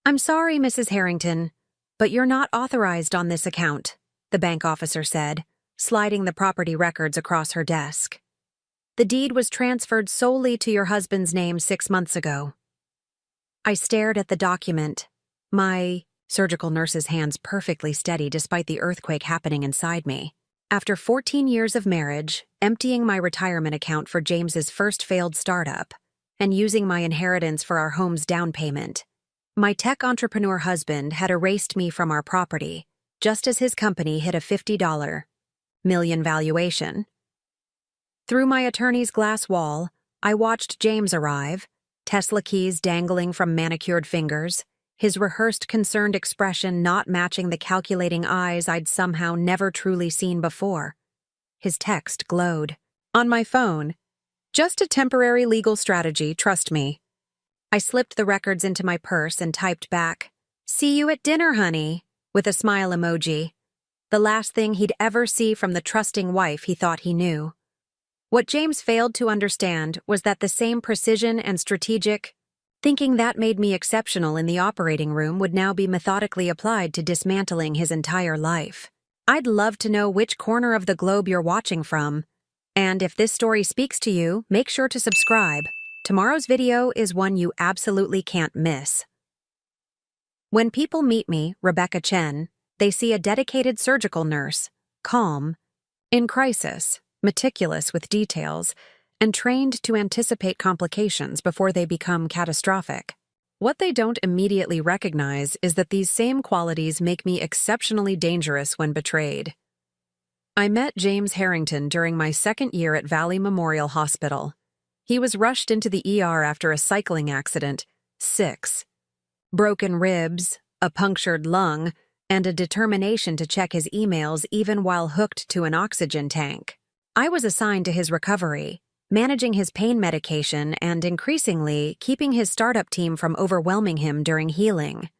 "I'm sorry, Mrs. Harrington, but you're not authorized on this account," the bank officer said, sliding the property records across her desk. "The deed was transferred solely to your husband's name 6 months ago." I stared at the document, my surgical nurse's hands perfectly steady despite the earthquake happening inside me. After 14 years of marriage, emptying my retirement account for James's first failed startup, and using my inheritance for our home's down payment, my tech entrepreneur husband had erased me from our property, just as his company hit a $50 million valuation. Through my attorney's glass wall, I watched James arrive, Tesla keys dangling from manicured fingers, his rehearsed concerned expression not matching the calculating eyes I'd somehow never truly seen before. His text glowed. "On my phone. Just a temporary legal strategy, trust me." I slipped the records into my purse and typed back, "See you at dinner, honey," with a smile emoji. The last thing he'd ever see from the trusting wife he thought he knew. What James failed to understand was that the same precision and strategic thinking that made me exceptional in the operating room would now be methodically applied to dismantling his entire life. I'd love to know which corner of the globe you're watching from. And if this story speaks to you, make sure to subscribe. Tomorrow's video is one you absolutely can't miss. When people meet me, Rebecca Chen, they see a dedicated surgical nurse, calm, in crisis, meticulous with details, and trained to anticipate complications before they become catastrophic. What they don't immediately recognize is that these same qualities make me exceptionally dangerous when betrayed. I met James Harrington during my second year at Valley Memorial Hospital. He was rushed into the ER after a cycling accident, 6 broken ribs, a punctured lung, and a determination to check his emails even while hooked to an oxygen tank. I was assigned to his recovery, managing his pain medication and, increasingly, keeping his startup team from overwhelming him during healing.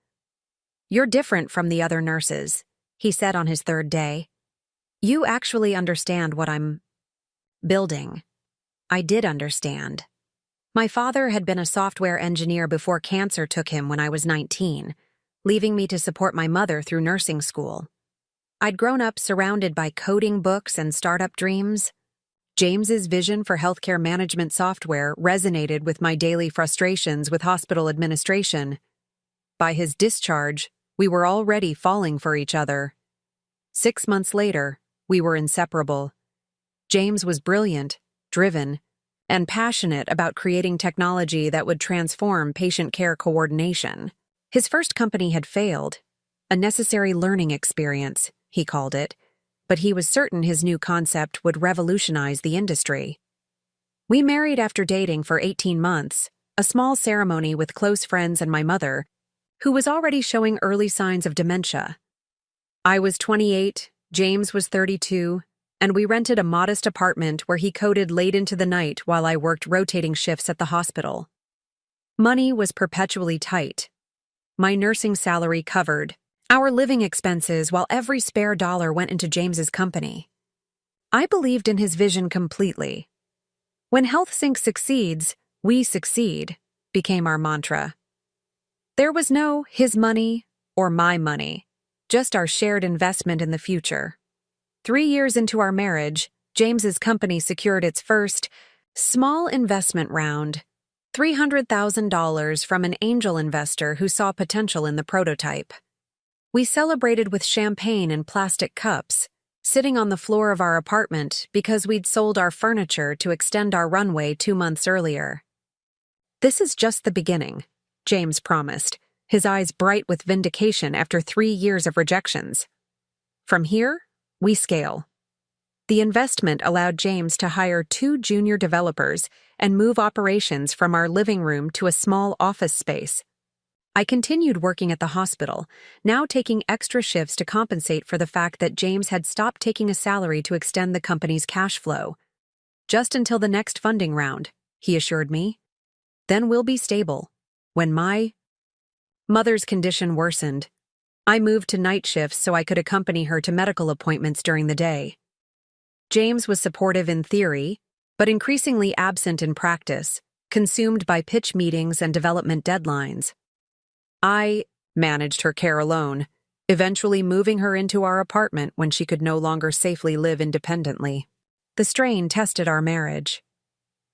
"You're different from the other nurses," he said on his third day. "You actually understand what I'm building." I did understand. My father had been a software engineer before cancer took him when I was 19, leaving me to support my mother through nursing school. I'd grown up surrounded by coding books and startup dreams. James's vision for healthcare management software resonated with my daily frustrations with hospital administration. By his discharge, we were already falling for each other. 6 months later, we were inseparable. James was brilliant, driven, and passionate about creating technology that would transform patient care coordination. His first company had failed, a necessary learning experience, he called it, but he was certain his new concept would revolutionize the industry. We married after dating for 18 months, a small ceremony with close friends and my mother, who was already showing early signs of dementia. I was 28, James was 32, and we rented a modest apartment where he coded late into the night while I worked rotating shifts at the hospital. Money was perpetually tight. My nursing salary covered our living expenses while every spare dollar went into James's company. I believed in his vision completely. "When HealthSync succeeds, we succeed," became our mantra. There was no his money or my money, just our shared investment in the future. 3 years into our marriage, James's company secured its first small investment round, $300,000 from an angel investor who saw potential in the prototype. We celebrated with champagne in plastic cups, sitting on the floor of our apartment because we'd sold our furniture to extend our runway 2 months earlier. "This is just the beginning," James promised, his eyes bright with vindication after 3 years of rejections. "From here, we scale." The investment allowed James to hire 2 junior developers and move operations from our living room to a small office space. I continued working at the hospital, now taking extra shifts to compensate for the fact that James had stopped taking a salary to extend the company's cash flow. "Just until the next funding round," he assured me. "Then we'll be stable." When my mother's condition worsened, I moved to night shifts so I could accompany her to medical appointments during the day. James was supportive in theory, but increasingly absent in practice, consumed by pitch meetings and development deadlines. I managed her care alone, eventually moving her into our apartment when she could no longer safely live independently. The strain tested our marriage.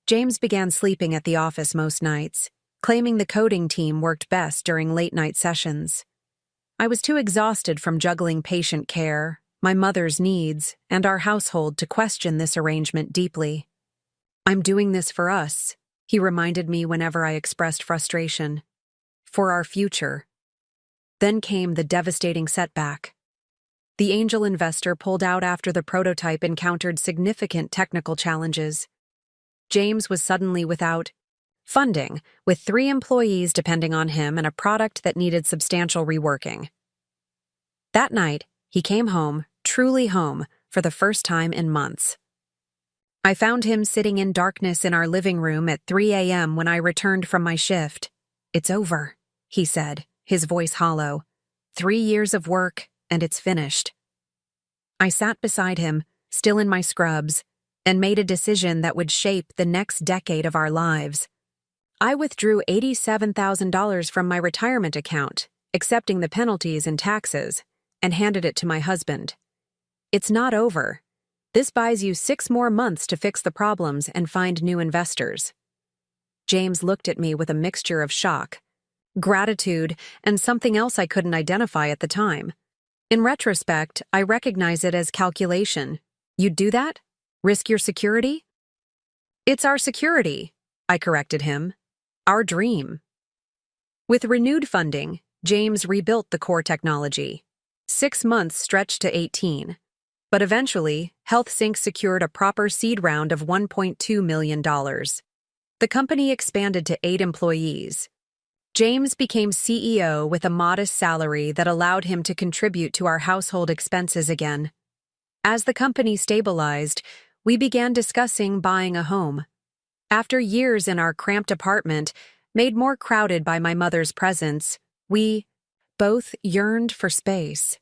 James began sleeping at the office most nights, claiming the coding team worked best during late-night sessions. I was too exhausted from juggling patient care, my mother's needs, and our household to question this arrangement deeply. "I'm doing this for us," he reminded me whenever I expressed frustration. "For our future." Then came the devastating setback. The angel investor pulled out after the prototype encountered significant technical challenges. James was suddenly without funding, with 3 employees depending on him and a product that needed substantial reworking. That night, he came home, truly home, for the first time in months. I found him sitting in darkness in our living room at 3 a.m. when I returned from my shift. "It's over," he said, his voice hollow. 3 years of work, and it's finished." I sat beside him, still in my scrubs, and made a decision that would shape the next decade of our lives. I withdrew $87,000 from my retirement account, accepting the penalties and taxes, and handed it to my husband. "It's not over. This buys you 6 more months to fix the problems and find new investors." James looked at me with a mixture of shock, gratitude, and something else I couldn't identify at the time. In retrospect, I recognize it as calculation. "You'd do that? Risk your security?" "It's our security," I corrected him. "Our dream." With renewed funding, James rebuilt the core technology. 6 months stretched to 18. But eventually, HealthSync secured a proper seed round of $1.2 million. The company expanded to 8 employees. James became CEO with a modest salary that allowed him to contribute to our household expenses again. As the company stabilized, we began discussing buying a home. After years in our cramped apartment, made more crowded by my mother's presence, we both yearned for space.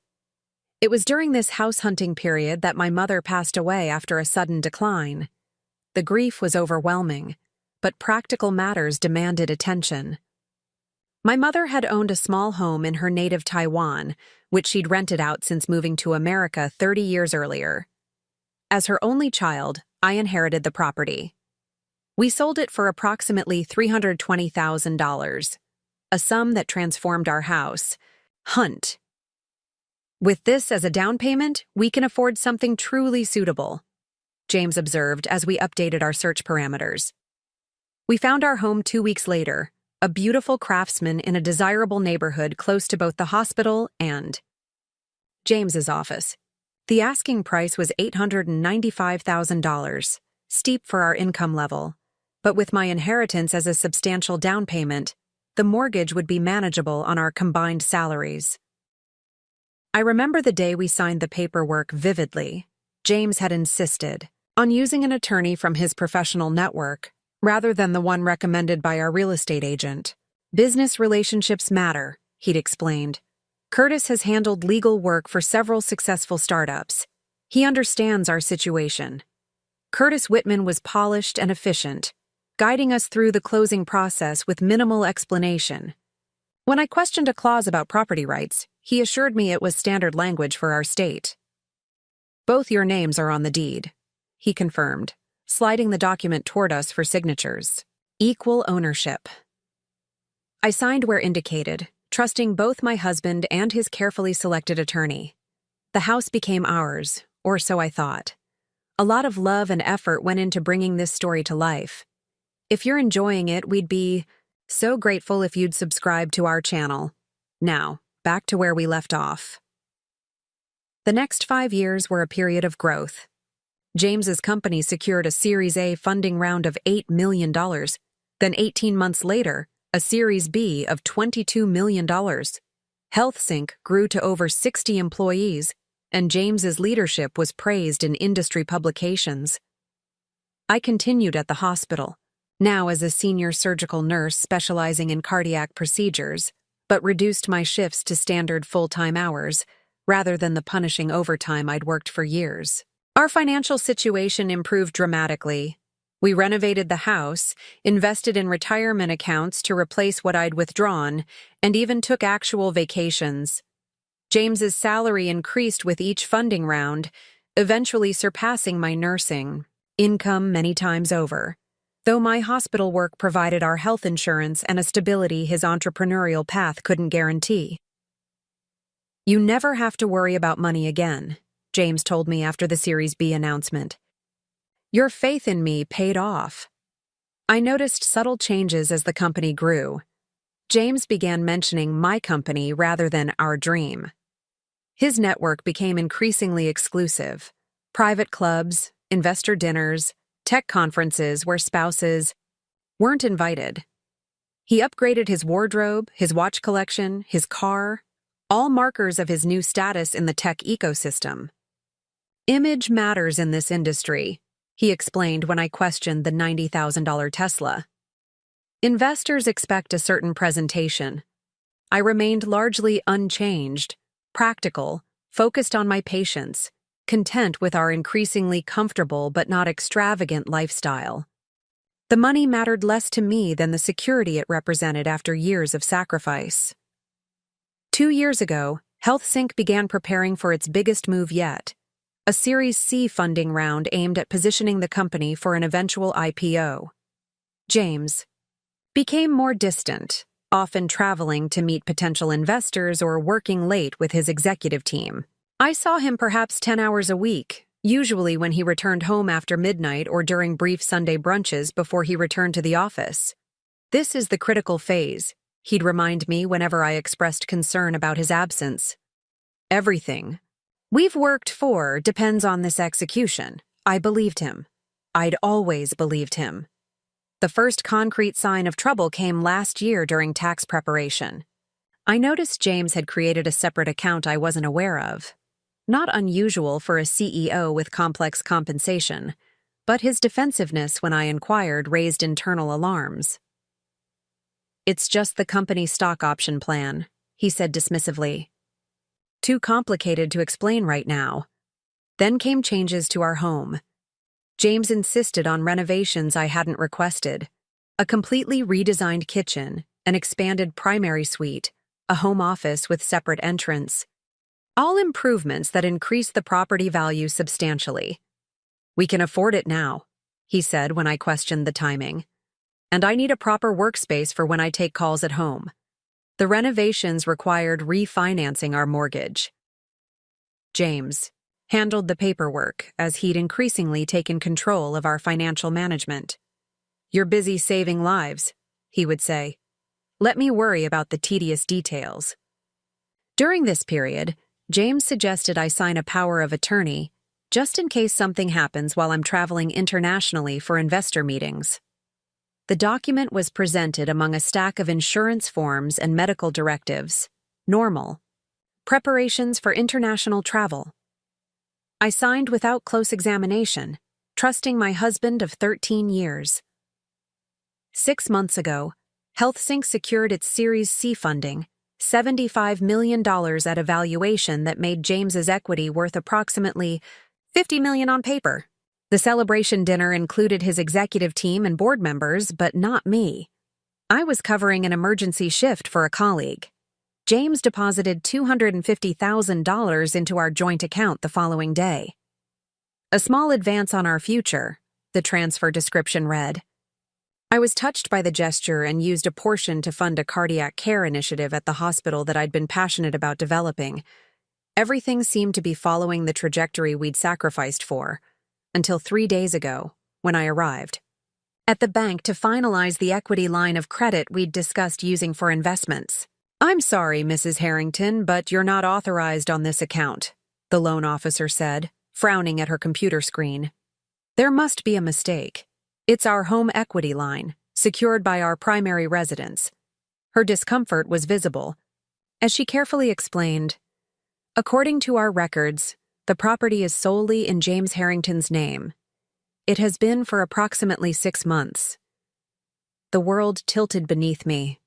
It was during this house-hunting period that my mother passed away after a sudden decline. The grief was overwhelming, but practical matters demanded attention. My mother had owned a small home in her native Taiwan, which she'd rented out since moving to America 30 years earlier. As her only child, I inherited the property. We sold it for approximately $320,000, a sum that transformed our house. Hunt. "With this as a down payment, we can afford something truly suitable," James observed as we updated our search parameters. We found our home 2 weeks later, a beautiful craftsman in a desirable neighborhood close to both the hospital and James's office. The asking price was $895,000, steep for our income level, but with my inheritance as a substantial down payment, the mortgage would be manageable on our combined salaries. I remember the day we signed the paperwork vividly. James had insisted on using an attorney from his professional network rather than the one recommended by our real estate agent. "Business relationships matter," he'd explained. "Curtis has handled legal work for several successful startups. He understands our situation." Curtis Whitman was polished and efficient, guiding us through the closing process with minimal explanation. When I questioned a clause about property rights, he assured me it was standard language for our state. "Both your names are on the deed," he confirmed, sliding the document toward us for signatures. Equal ownership. I signed where indicated, trusting both my husband and his carefully selected attorney. The house became ours, or so I thought. A lot of love and effort went into bringing this story to life. If you're enjoying it, we'd be so grateful if you'd subscribe to our channel. Now, back to where we left off. The next 5 years were a period of growth. James's company secured a Series A funding round of $8 million. Then 18 months later, a Series B of $22 million. HealthSync grew to over 60 employees, and James's leadership was praised in industry publications. I continued at the hospital, now as a senior surgical nurse specializing in cardiac procedures, but reduced my shifts to standard full-time hours, rather than the punishing overtime I'd worked for years. Our financial situation improved dramatically. We renovated the house, invested in retirement accounts to replace what I'd withdrawn, and even took actual vacations. James's salary increased with each funding round, eventually surpassing my nursing income many times over. Though my hospital work provided our health insurance and a stability his entrepreneurial path couldn't guarantee. "You never have to worry about money again," James told me after the Series B announcement. "Your faith in me paid off." I noticed subtle changes as the company grew. James began mentioning my company rather than our dream. His network became increasingly exclusive. Private clubs, investor dinners, tech conferences where spouses weren't invited. He upgraded his wardrobe, his watch collection, his car, all markers of his new status in the tech ecosystem. "Image matters in this industry," he explained when I questioned the $90,000 Tesla. "Investors expect a certain presentation." I remained largely unchanged, practical, focused on my patients, content with our increasingly comfortable but not extravagant lifestyle. The money mattered less to me than the security it represented after years of sacrifice. 2 years ago, HealthSync began preparing for its biggest move yet, a Series C funding round aimed at positioning the company for an eventual IPO. James became more distant, often traveling to meet potential investors or working late with his executive team. I saw him perhaps 10 hours a week, usually when he returned home after midnight or during brief Sunday brunches before he returned to the office. "This is the critical phase," he'd remind me whenever I expressed concern about his absence. "Everything we've worked for depends on this execution." I believed him. I'd always believed him. The first concrete sign of trouble came last year during tax preparation. I noticed James had created a separate account I wasn't aware of. Not unusual for a CEO with complex compensation, but his defensiveness when I inquired raised internal alarms. "It's just the company stock option plan," he said dismissively. "Too complicated to explain right now." Then came changes to our home. James insisted on renovations I hadn't requested: a completely redesigned kitchen, an expanded primary suite, a home office with separate entrance. All improvements that increased the property value substantially. "We can afford it now," he said when I questioned the timing. "And I need a proper workspace for when I take calls at home." The renovations required refinancing our mortgage. James handled the paperwork as he'd increasingly taken control of our financial management. "You're busy saving lives," he would say. "Let me worry about the tedious details." During this period, James suggested I sign a power of attorney just in case something happens while I'm traveling internationally for investor meetings. The document was presented among a stack of insurance forms and medical directives. Normal. Preparations for international travel. I signed without close examination, trusting my husband of 13 years. 6 months ago, HealthSync secured its Series C funding, $75 million at a valuation that made James's equity worth approximately $50 million on paper. The celebration dinner included his executive team and board members, but not me. I was covering an emergency shift for a colleague. James deposited $250,000 into our joint account the following day. "A small advance on our future," the transfer description read. I was touched by the gesture and used a portion to fund a cardiac care initiative at the hospital that I'd been passionate about developing. Everything seemed to be following the trajectory we'd sacrificed for, until 3 days ago, when I arrived at the bank to finalize the equity line of credit we'd discussed using for investments. "I'm sorry, Mrs. Harrington, but you're not authorized on this account," the loan officer said, frowning at her computer screen. "There must be a mistake. It's our home equity line, secured by our primary residence." Her discomfort was visible. As she carefully explained, "According to our records, the property is solely in James Harrington's name. It has been for approximately 6 months." The world tilted beneath me.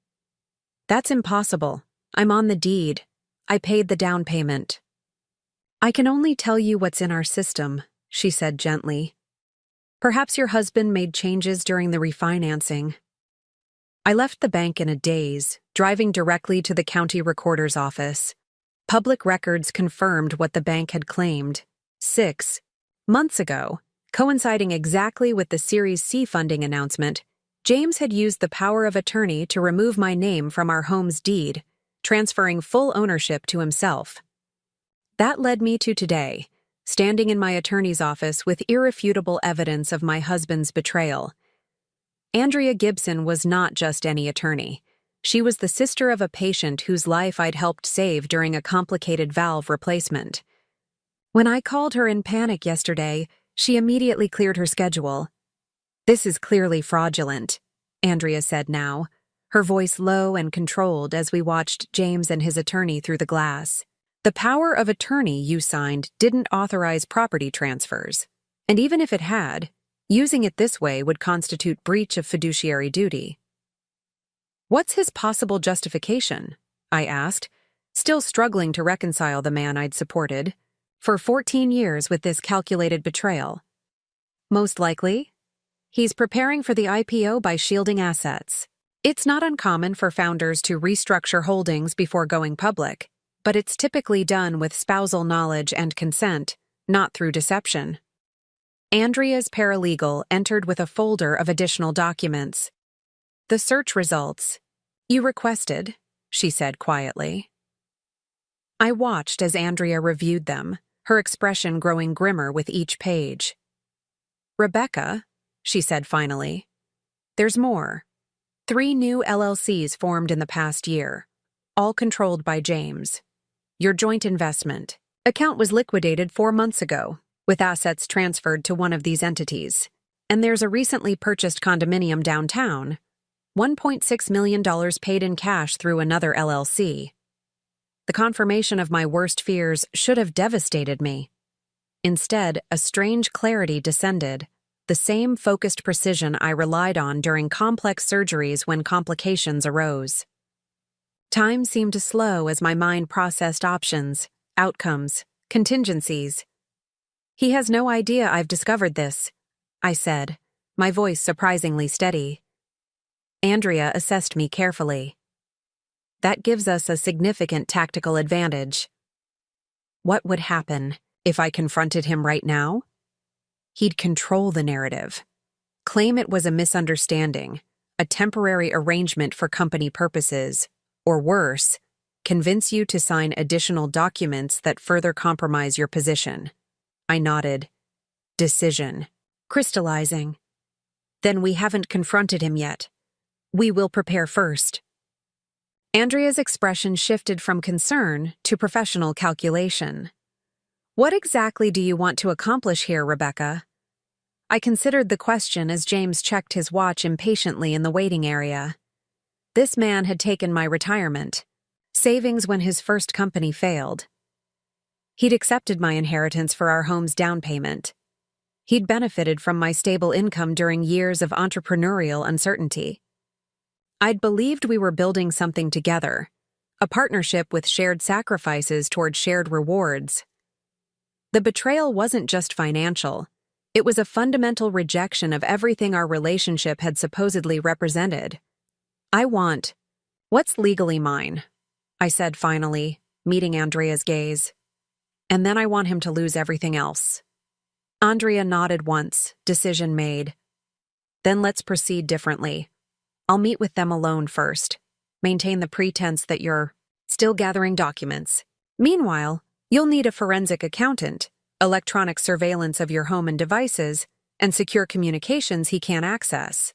"That's impossible. I'm on the deed. I paid the down payment." "I can only tell you what's in our system," she said gently. Perhaps your husband made changes during the refinancing. I left the bank in a daze, driving directly to the county recorder's office. Public records confirmed what the bank had claimed. 6 months ago, coinciding exactly with the Series C funding announcement, James had used the power of attorney to remove my name from our home's deed, transferring full ownership to himself. That led me to today, standing in my attorney's office with irrefutable evidence of my husband's betrayal. Andrea Gibson was not just any attorney. She was the sister of a patient whose life I'd helped save during a complicated valve replacement. When I called her in panic yesterday, she immediately cleared her schedule. "This is clearly fraudulent," Andrea said now, her voice low and controlled as we watched James and his attorney through the glass. "The power of attorney you signed didn't authorize property transfers, and even if it had, using it this way would constitute breach of fiduciary duty." "What's his possible justification?" I asked, still struggling to reconcile the man I'd supported for 14 years with this calculated betrayal. "Most likely, he's preparing for the IPO by shielding assets. It's not uncommon for founders to restructure holdings before going public, but it's typically done with spousal knowledge and consent, not through deception." Andrea's paralegal entered with a folder of additional documents. "The search results you requested," she said quietly. I watched as Andrea reviewed them, her expression growing grimmer with each page. "Rebecca," she said finally, "there's more. 3 new LLCs formed in the past year, all controlled by James. Your joint investment account was liquidated 4 months ago, with assets transferred to one of these entities. And there's a recently purchased condominium downtown, $1.6 million paid in cash through another LLC. The confirmation of my worst fears should have devastated me. Instead, a strange clarity descended, the same focused precision I relied on during complex surgeries when complications arose. Time seemed to slow as my mind processed options, outcomes, contingencies. "He has no idea I've discovered this," I said, my voice surprisingly steady. Andrea assessed me carefully. "That gives us a significant tactical advantage." What would happen if I confronted him right now? He'd control the narrative, claim it was a misunderstanding, a temporary arrangement for company purposes, or worse, convince you to sign additional documents that further compromise your position. I nodded. Decision. Crystallizing. "Then we haven't confronted him yet. We will prepare first." Andrea's expression shifted from concern to professional calculation. "What exactly do you want to accomplish here, Rebecca?" I considered the question as James checked his watch impatiently in the waiting area. This man had taken my retirement, savings when his first company failed. He'd accepted my inheritance for our home's down payment. He'd benefited from my stable income during years of entrepreneurial uncertainty. I'd believed we were building something together, a partnership with shared sacrifices toward shared rewards. The betrayal wasn't just financial. It was a fundamental rejection of everything our relationship had supposedly represented. "What's legally mine?" I said finally, meeting Andrea's gaze. "And then I want him to lose everything else." Andrea nodded once, decision made. "Then let's proceed differently. I'll meet with them alone first. Maintain the pretense that you're still gathering documents. Meanwhile, you'll need a forensic accountant, electronic surveillance of your home and devices, and secure communications he can't access."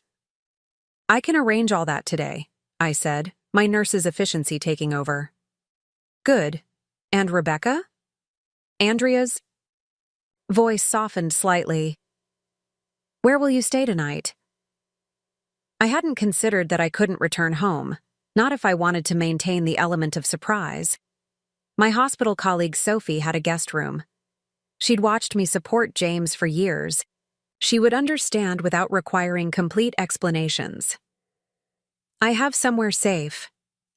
"I can arrange all that today," I said, my nurse's efficiency taking over. "Good. And Rebecca?" Andrea's voice softened slightly. "Where will you stay tonight?" I hadn't considered that I couldn't return home, not if I wanted to maintain the element of surprise. My hospital colleague Sophie had a guest room. She'd watched me support James for years. She would understand without requiring complete explanations. "I have somewhere safe,"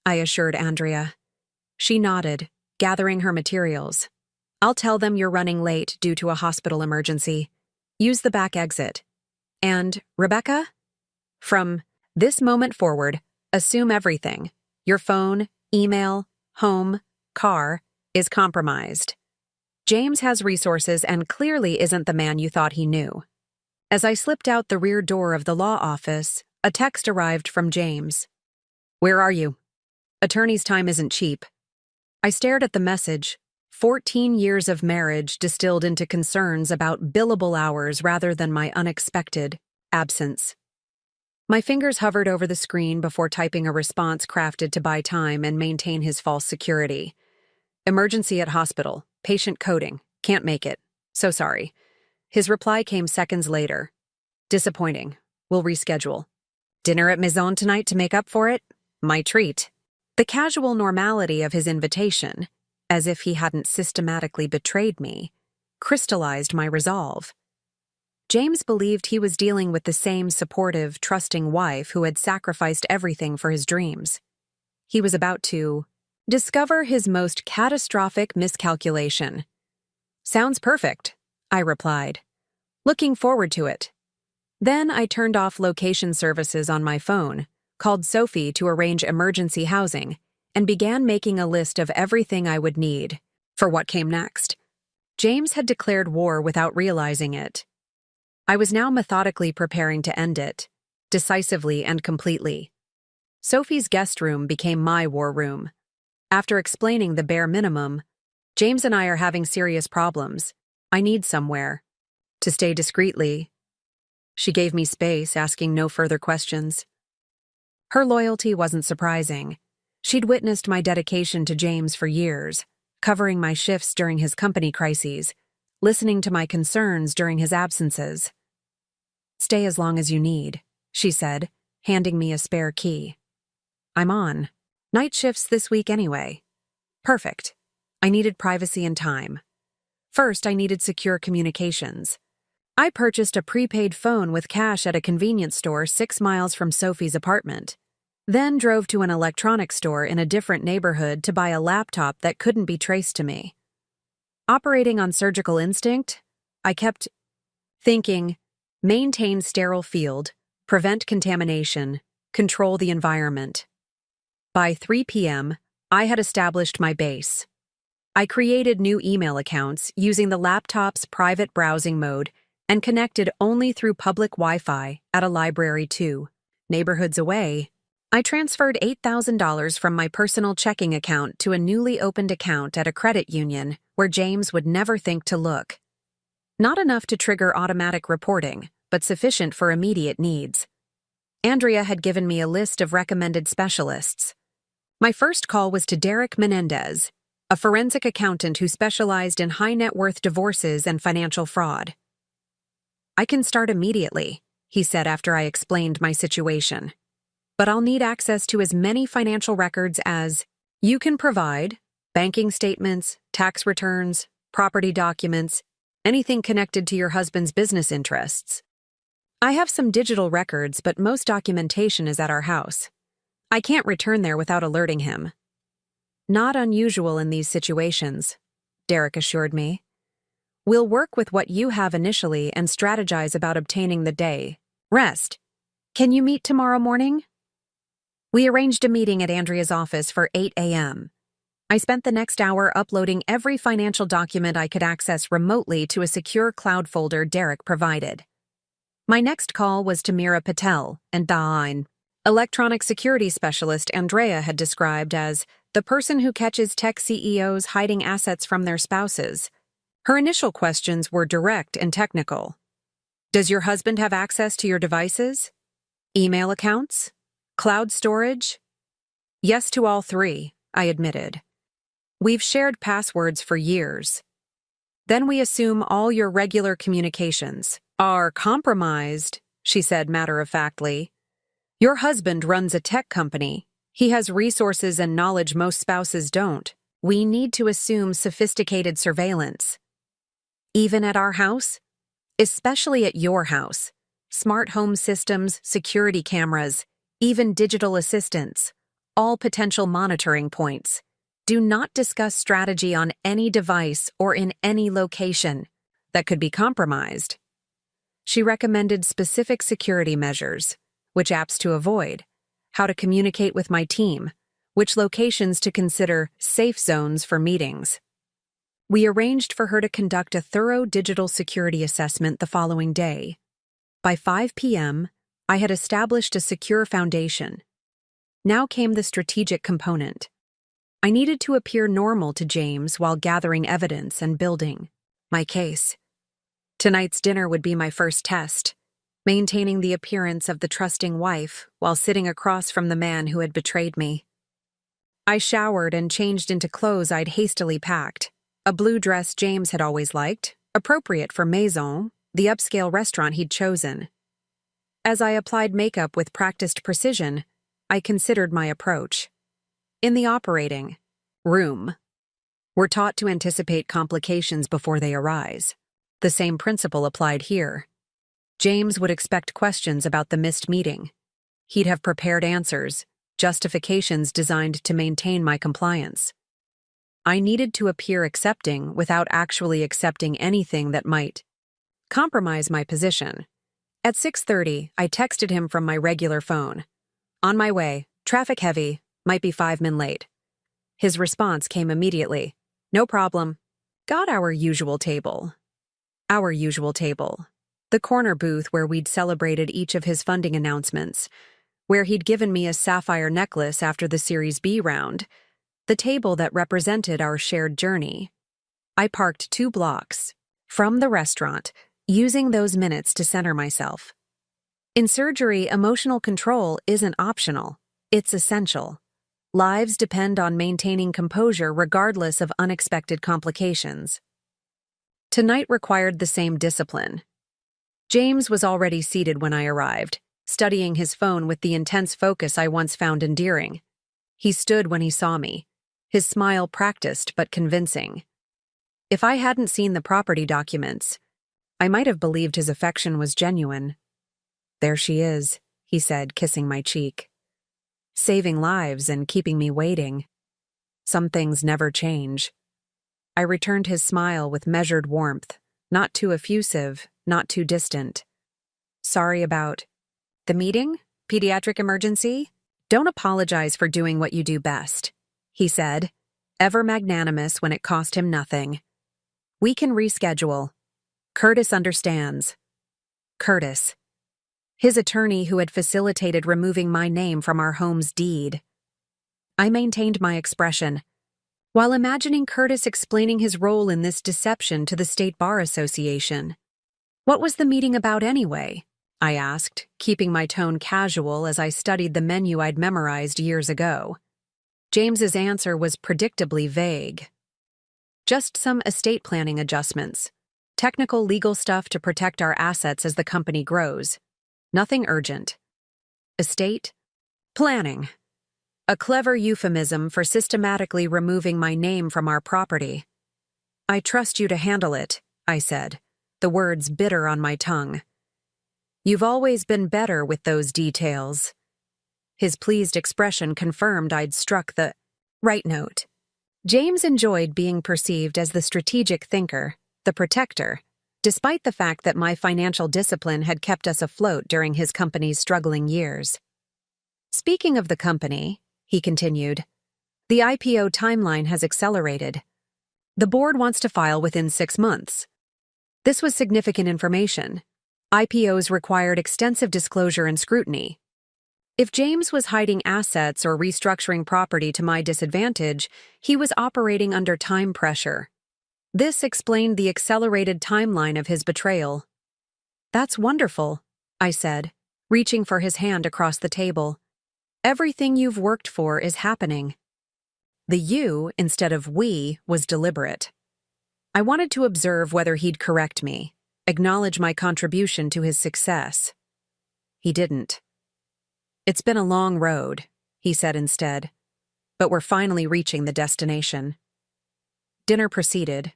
I assured Andrea. She nodded, gathering her materials. "I'll tell them you're running late due to a hospital emergency. Use the back exit. And, Rebecca? From this moment forward, assume everything. Your phone, email, home, car is compromised. James has resources and clearly isn't the man you thought he knew. As I slipped out the rear door of the law office, a text arrived from James. Where are you? Attorney's time isn't cheap. I stared at the message. 14 years of marriage distilled into concerns about billable hours rather than my unexpected absence. My fingers hovered over the screen before typing a response crafted to buy time and maintain his false security. Emergency at hospital. Patient coding. Can't make it. So sorry. His reply came seconds later. Disappointing. We'll reschedule. Dinner at Maison tonight to make up for it? My treat. The casual normality of his invitation, as if he hadn't systematically betrayed me, crystallized my resolve. James believed he was dealing with the same supportive, trusting wife who had sacrificed everything for his dreams. He was about to discover his most catastrophic miscalculation. Sounds perfect, I replied, looking forward to it. Then I turned off location services on my phone, called Sophie to arrange emergency housing, and began making a list of everything I would need for what came next. James had declared war without realizing it. I was now methodically preparing to end it, decisively and completely. Sophie's guest room became my war room. After explaining the bare minimum, James and I are having serious problems. I need somewhere to stay discreetly. She gave me space, asking no further questions. Her loyalty wasn't surprising. She'd witnessed my dedication to James for years, covering my shifts during his company crises, listening to my concerns during his absences. Stay as long as you need, she said, handing me a spare key. I'm on. Night shifts this week anyway. Perfect. I needed privacy and time. First, I needed secure communications. I purchased a prepaid phone with cash at a convenience store 6 miles from Sophie's apartment, then drove to an electronics store in a different neighborhood to buy a laptop that couldn't be traced to me. Operating on surgical instinct, I kept thinking, maintain sterile field, prevent contamination, control the environment. By 3 p.m., I had established my base. I created new email accounts using the laptop's private browsing mode and connected only through public Wi-Fi at a library 2 neighborhoods away. I transferred $8,000 from my personal checking account to a newly opened account at a credit union where James would never think to look. Not enough to trigger automatic reporting, but sufficient for immediate needs. Andrea had given me a list of recommended specialists. My first call was to Derek Menendez, a forensic accountant who specialized in high-net-worth divorces and financial fraud. I can start immediately, he said after I explained my situation. But I'll need access to as many financial records as you can provide: banking statements, tax returns, property documents, anything connected to your husband's business interests. I have some digital records, but most documentation is at our house. I can't return there without alerting him. Not unusual in these situations, Derek assured me. We'll work with what you have initially and strategize about obtaining the day. Rest. Can you meet tomorrow morning? We arranged a meeting at Andrea's office for 8 a.m. I spent the next hour uploading every financial document I could access remotely to a secure cloud folder Derek provided. My next call was to Mira Patel and Da'ain, electronic security specialist Andrea had described as the person who catches tech CEOs hiding assets from their spouses. Her initial questions were direct and technical. Does your husband have access to your devices? Email accounts? Cloud storage? Yes to all 3, I admitted. We've shared passwords for years. Then we assume all your regular communications are compromised, she said matter-of-factly. Your husband runs a tech company. He has resources and knowledge most spouses don't. We need to assume sophisticated surveillance. Even at our house? Especially at your house. Smart home systems, security cameras, even digital assistants. All potential monitoring points. Do not discuss strategy on any device or in any location that could be compromised. She recommended specific security measures, which apps to avoid, how to communicate with my team, which locations to consider safe zones for meetings. We arranged for her to conduct a thorough digital security assessment the following day. By 5 p.m., I had established a secure foundation. Now came the strategic component. I needed to appear normal to James while gathering evidence and building my case. Tonight's dinner would be my first test, maintaining the appearance of the trusting wife while sitting across from the man who had betrayed me. I showered and changed into clothes I'd hastily packed. A blue dress James had always liked, appropriate for Maison, the upscale restaurant he'd chosen. As I applied makeup with practiced precision, I considered my approach. In the operating room, we're taught to anticipate complications before they arise. The same principle applied here. James would expect questions about the missed meeting. He'd have prepared answers, justifications designed to maintain my compliance. I needed to appear accepting without actually accepting anything that might compromise my position. At 6:30, I texted him from my regular phone. On my way, traffic heavy, might be 5 min late. His response came immediately. No problem. Got our usual table. Our usual table. The corner booth where we'd celebrated each of his funding announcements, where he'd given me a sapphire necklace after the Series B round, the table that represented our shared journey. I parked 2 blocks from the restaurant, using those minutes to center myself. In surgery, emotional control isn't optional, it's essential. Lives depend on maintaining composure regardless of unexpected complications. Tonight required the same discipline. James was already seated when I arrived, studying his phone with the intense focus I once found endearing. He stood when he saw me, his smile practiced but convincing. If I hadn't seen the property documents, I might have believed his affection was genuine. There she is, he said, kissing my cheek. Saving lives and keeping me waiting. Some things never change. I returned his smile with measured warmth, not too effusive, not too distant. Sorry about the meeting? Pediatric emergency? Don't apologize for doing what you do best, he said, ever magnanimous when it cost him nothing. We can reschedule. Curtis understands. Curtis. His attorney who had facilitated removing my name from our home's deed. I maintained my expression, while imagining Curtis explaining his role in this deception to the State Bar Association. What was the meeting about anyway? I asked, keeping my tone casual as I studied the menu I'd memorized years ago. James's answer was predictably vague. Just some estate planning adjustments. Technical legal stuff to protect our assets as the company grows. Nothing urgent. Estate planning. A clever euphemism for systematically removing my name from our property. I trust you to handle it, I said, the words bitter on my tongue. You've always been better with those details. His pleased expression confirmed I'd struck the right note. James enjoyed being perceived as the strategic thinker, the protector, despite the fact that my financial discipline had kept us afloat during his company's struggling years. Speaking of the company, he continued, the IPO timeline has accelerated. The board wants to file within 6 months. This was significant information. IPOs required extensive disclosure and scrutiny. If James was hiding assets or restructuring property to my disadvantage, he was operating under time pressure. This explained the accelerated timeline of his betrayal. That's wonderful, I said, reaching for his hand across the table. Everything you've worked for is happening. The you, instead of we, was deliberate. I wanted to observe whether he'd correct me, acknowledge my contribution to his success. He didn't. It's been a long road, he said instead, but we're finally reaching the destination. Dinner proceeded.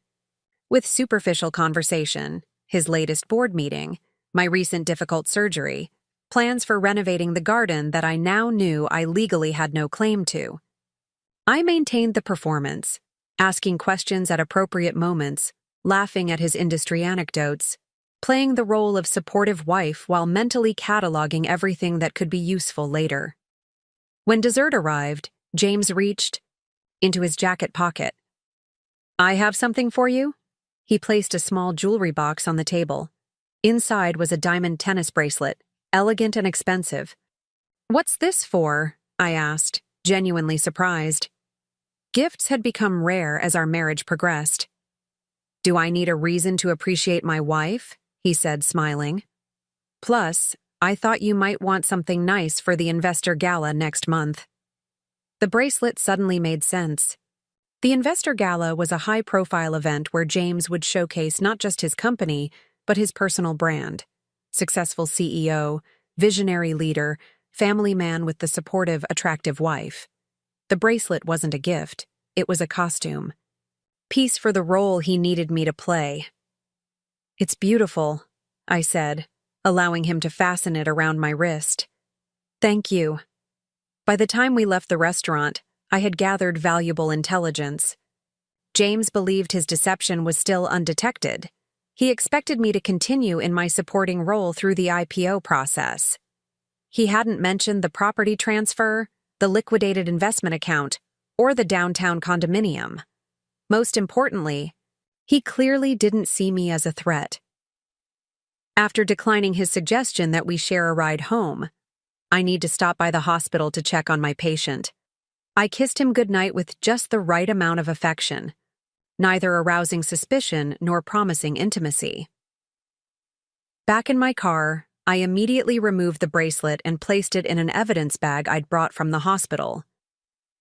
With superficial conversation, his latest board meeting, my recent difficult surgery, plans for renovating the garden that I now knew I legally had no claim to. I maintained the performance, asking questions at appropriate moments, laughing at his industry anecdotes. playing the role of supportive wife while mentally cataloging everything that could be useful later. When dessert arrived, James reached into his jacket pocket. "I have something for you?" He placed a small jewelry box on the table. Inside was a diamond tennis bracelet, elegant and expensive. "What's this for?" I asked, genuinely surprised. Gifts had become rare as our marriage progressed. "Do I need a reason to appreciate my wife?" he said, smiling. "Plus, I thought you might want something nice for the investor gala next month." The bracelet suddenly made sense. The investor gala was a high-profile event where James would showcase not just his company, but his personal brand. Successful CEO, visionary leader, family man with the supportive, attractive wife. The bracelet wasn't a gift, it was a costume. Piece for the role he needed me to play. "It's beautiful," I said, allowing him to fasten it around my wrist. "Thank you." By the time we left the restaurant, I had gathered valuable intelligence. James believed his deception was still undetected. He expected me to continue in my supporting role through the IPO process. He hadn't mentioned the property transfer, the liquidated investment account, or the downtown condominium. Most importantly, he clearly didn't see me as a threat. After declining his suggestion that we share a ride home, "I need to stop by the hospital to check on my patient," I kissed him goodnight with just the right amount of affection, neither arousing suspicion nor promising intimacy. Back in my car, I immediately removed the bracelet and placed it in an evidence bag I'd brought from the hospital.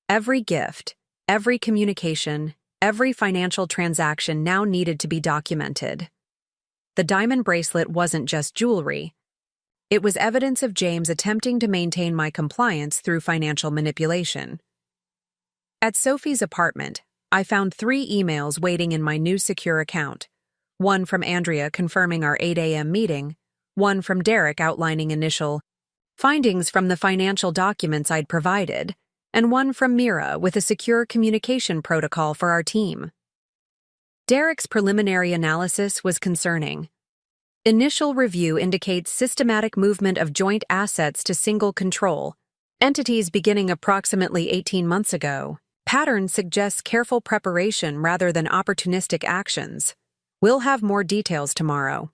Every gift, every communication, every financial transaction now needed to be documented. The diamond bracelet wasn't just jewelry. It was evidence of James attempting to maintain my compliance through financial manipulation. At Sophie's apartment, I found 3 emails waiting in my new secure account. One from Andrea confirming our 8 a.m. meeting, one from Derek outlining initial findings from the financial documents I'd provided, and one from Mira with a secure communication protocol for our team. Derek's preliminary analysis was concerning. Initial review indicates systematic movement of joint assets to single control, entities beginning approximately 18 months ago. Pattern suggests careful preparation rather than opportunistic actions. We'll have more details tomorrow.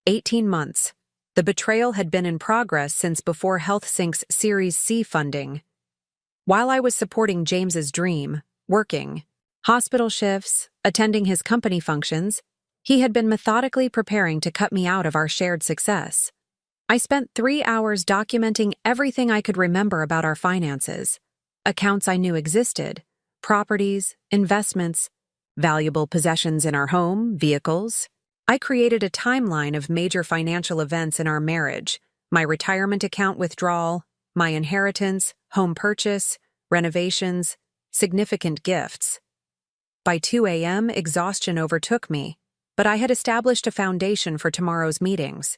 18 months. The betrayal had been in progress since before HealthSync's Series C funding. While I was supporting James's dream, working, hospital shifts, attending his company functions, he had been methodically preparing to cut me out of our shared success. I spent 3 hours documenting everything I could remember about our finances. Accounts I knew existed, properties, investments, valuable possessions in our home, vehicles. I created a timeline of major financial events in our marriage, my retirement account withdrawal, my inheritance, home purchase, renovations, significant gifts. By 2 a.m., exhaustion overtook me, but I had established a foundation for tomorrow's meetings.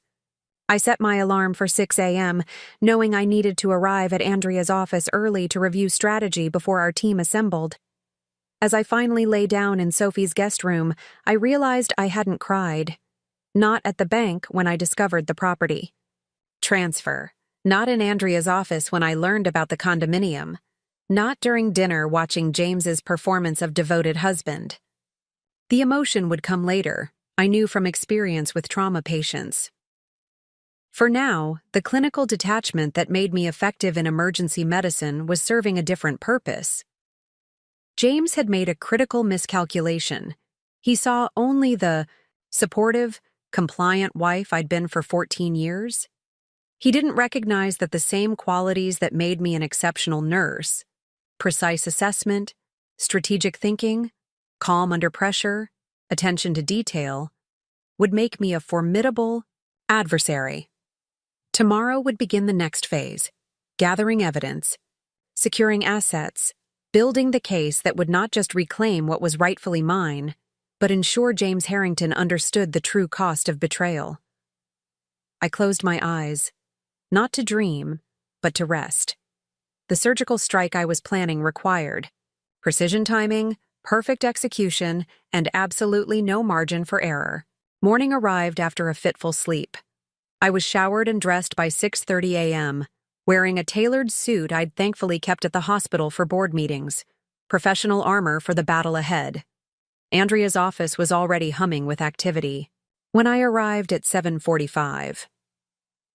I set my alarm for 6 a.m., knowing I needed to arrive at Andrea's office early to review strategy before our team assembled. As I finally lay down in Sophie's guest room, I realized I hadn't cried. Not at the bank when I discovered the property transfer. Not in Andrea's office when I learned about the condominium. Not during dinner watching James's performance of devoted husband. The emotion would come later, I knew from experience with trauma patients. For now, the clinical detachment that made me effective in emergency medicine was serving a different purpose. James had made a critical miscalculation. He saw only the supportive, compliant wife I'd been for 14 years. He didn't recognize that the same qualities that made me an exceptional nurse, precise assessment, strategic thinking, calm under pressure, attention to detail, would make me a formidable adversary. Tomorrow would begin the next phase, gathering evidence, securing assets, building the case that would not just reclaim what was rightfully mine, but ensure James Harrington understood the true cost of betrayal. I closed my eyes, not to dream, but to rest. The surgical strike I was planning required precision timing, perfect execution, and absolutely no margin for error. Morning arrived after a fitful sleep. I was showered and dressed by 6:30 a.m., wearing a tailored suit I'd thankfully kept at the hospital for board meetings, professional armor for the battle ahead. Andrea's office was already humming with activity when I arrived at 7:45.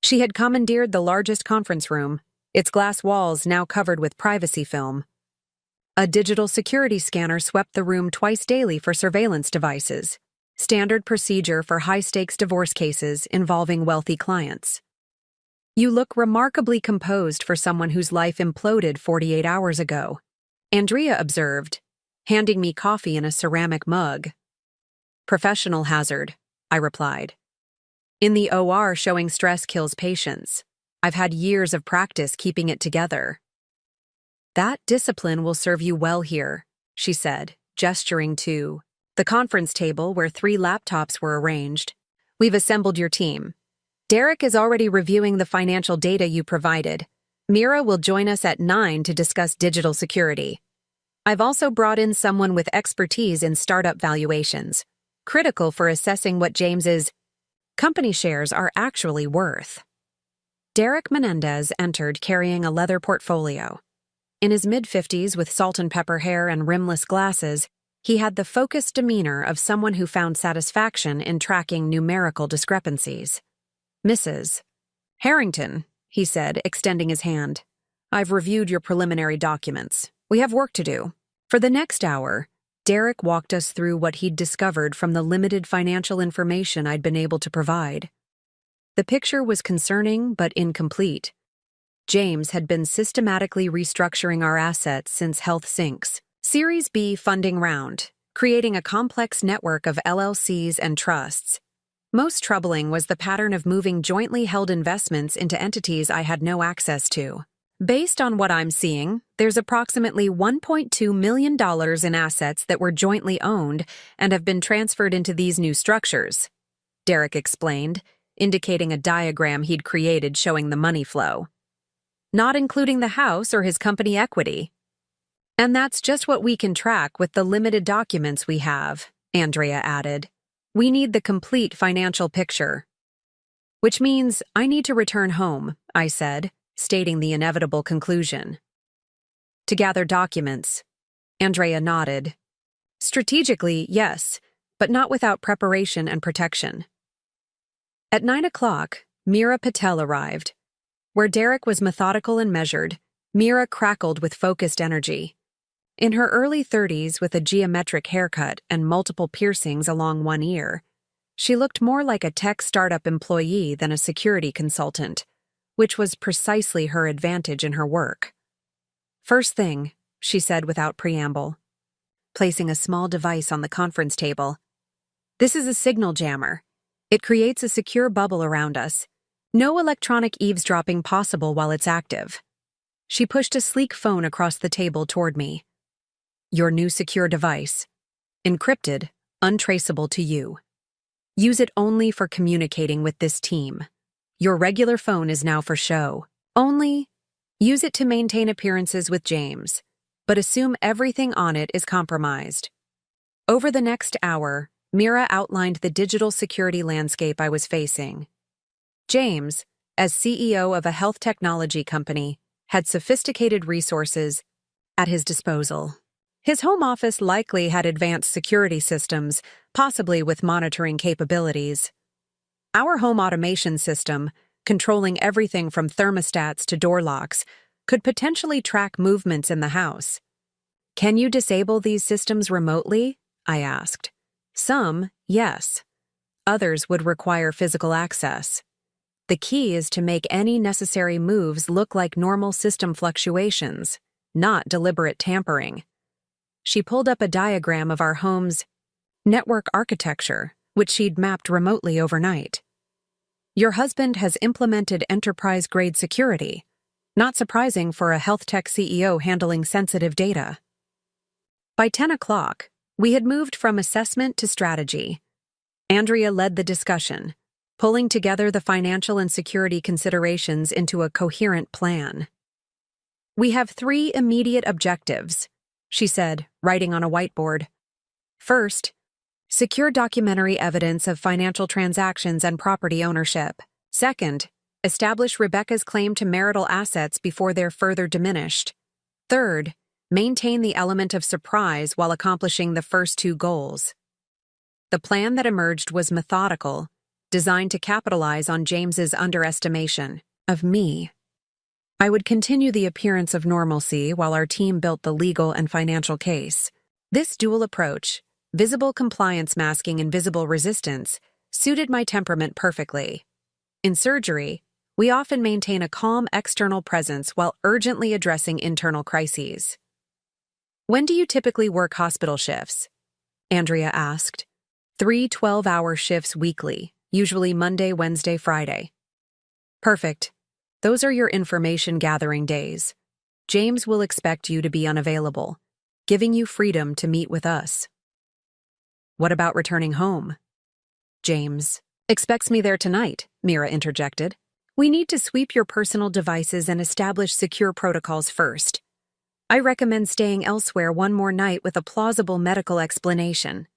She had commandeered the largest conference room, its glass walls now covered with privacy film. A digital security scanner swept the room twice daily for surveillance devices, standard procedure for high-stakes divorce cases involving wealthy clients. "You look remarkably composed for someone whose life imploded 48 hours ago," Andrea observed, handing me coffee in a ceramic mug. "Professional hazard," I replied. "In the OR, showing stress kills patients. I've had years of practice keeping it together." "That discipline will serve you well here," she said, gesturing to the conference table where 3 laptops were arranged. "We've assembled your team. Derek is already reviewing the financial data you provided. Mira will join us at 9 to discuss digital security. I've also brought in someone with expertise in startup valuations, critical for assessing what James's company shares are actually worth." Derek Menendez entered carrying a leather portfolio. In his mid-50s with salt and pepper hair and rimless glasses, he had the focused demeanor of someone who found satisfaction in tracking numerical discrepancies. "Mrs. Harrington," he said, extending his hand, "I've reviewed your preliminary documents. We have work to do." For the next hour, Derek walked us through what he'd discovered from the limited financial information I'd been able to provide. The picture was concerning but incomplete. James had been systematically restructuring our assets since Health Sync's Series B funding round, creating a complex network of LLCs and trusts. Most troubling was the pattern of moving jointly held investments into entities I had no access to. "Based on what I'm seeing, there's approximately $1.2 million in assets that were jointly owned and have been transferred into these new structures," Derek explained, indicating a diagram he'd created showing the money flow. "Not including the house or his company equity." "And that's just what we can track with the limited documents we have," Andrea added. "We need the complete financial picture." "Which means I need to return home," I said, stating the inevitable conclusion. "To gather documents." Andrea nodded. "Strategically, yes, but not without preparation and protection." At 9 o'clock, Mira Patel arrived. Where Derek was methodical and measured, Mira crackled with focused energy. In her early 30s with a geometric haircut and multiple piercings along one ear, she looked more like a tech startup employee than a security consultant, which was precisely her advantage in her work. "First thing," she said without preamble, placing a small device on the conference table. "This is a signal jammer. It creates a secure bubble around us. No electronic eavesdropping possible while it's active." She pushed a sleek phone across the table toward me. "Your new secure device. Encrypted, untraceable to you. Use it only for communicating with this team. Your regular phone is now for show. Only use it to maintain appearances with James, but assume everything on it is compromised." Over the next hour, Mira outlined the digital security landscape I was facing. James, as CEO of a health technology company, had sophisticated resources at his disposal. His home office likely had advanced security systems, possibly with monitoring capabilities. Our home automation system, controlling everything from thermostats to door locks, could potentially track movements in the house. "Can you disable these systems remotely?" I asked. "Some, yes. Others would require physical access. The key is to make any necessary moves look like normal system fluctuations, not deliberate tampering." She pulled up a diagram of our home's network architecture, which she'd mapped remotely overnight. "Your husband has implemented enterprise-grade security. Not surprising for a health tech CEO handling sensitive data." By 10 o'clock, we had moved from assessment to strategy. Andrea led the discussion, pulling together the financial and security considerations into a coherent plan. "We have 3 immediate objectives," she said, writing on a whiteboard. "First, Secure documentary evidence of financial transactions and property ownership. Second, establish Rebecca's claim to marital assets before they're further diminished. Third, maintain the element of surprise while accomplishing the first two goals. The plan that emerged was methodical, designed to capitalize on James's underestimation of me. I would continue the appearance of normalcy while our team built the legal and financial case. This dual approach, visible compliance masking and visible resistance, suited my temperament perfectly. In surgery, we often maintain a calm external presence while urgently addressing internal crises. When do you typically work hospital shifts? Andrea asked. 3 12-hour shifts weekly, usually Monday, Wednesday, Friday. Perfect. Those are your information gathering days. James will expect you to be unavailable, giving you freedom to meet with us. What about returning home? James expects me there tonight, Mira interjected. We need to sweep your personal devices and establish secure protocols first. I recommend staying elsewhere one more night with a plausible medical explanation.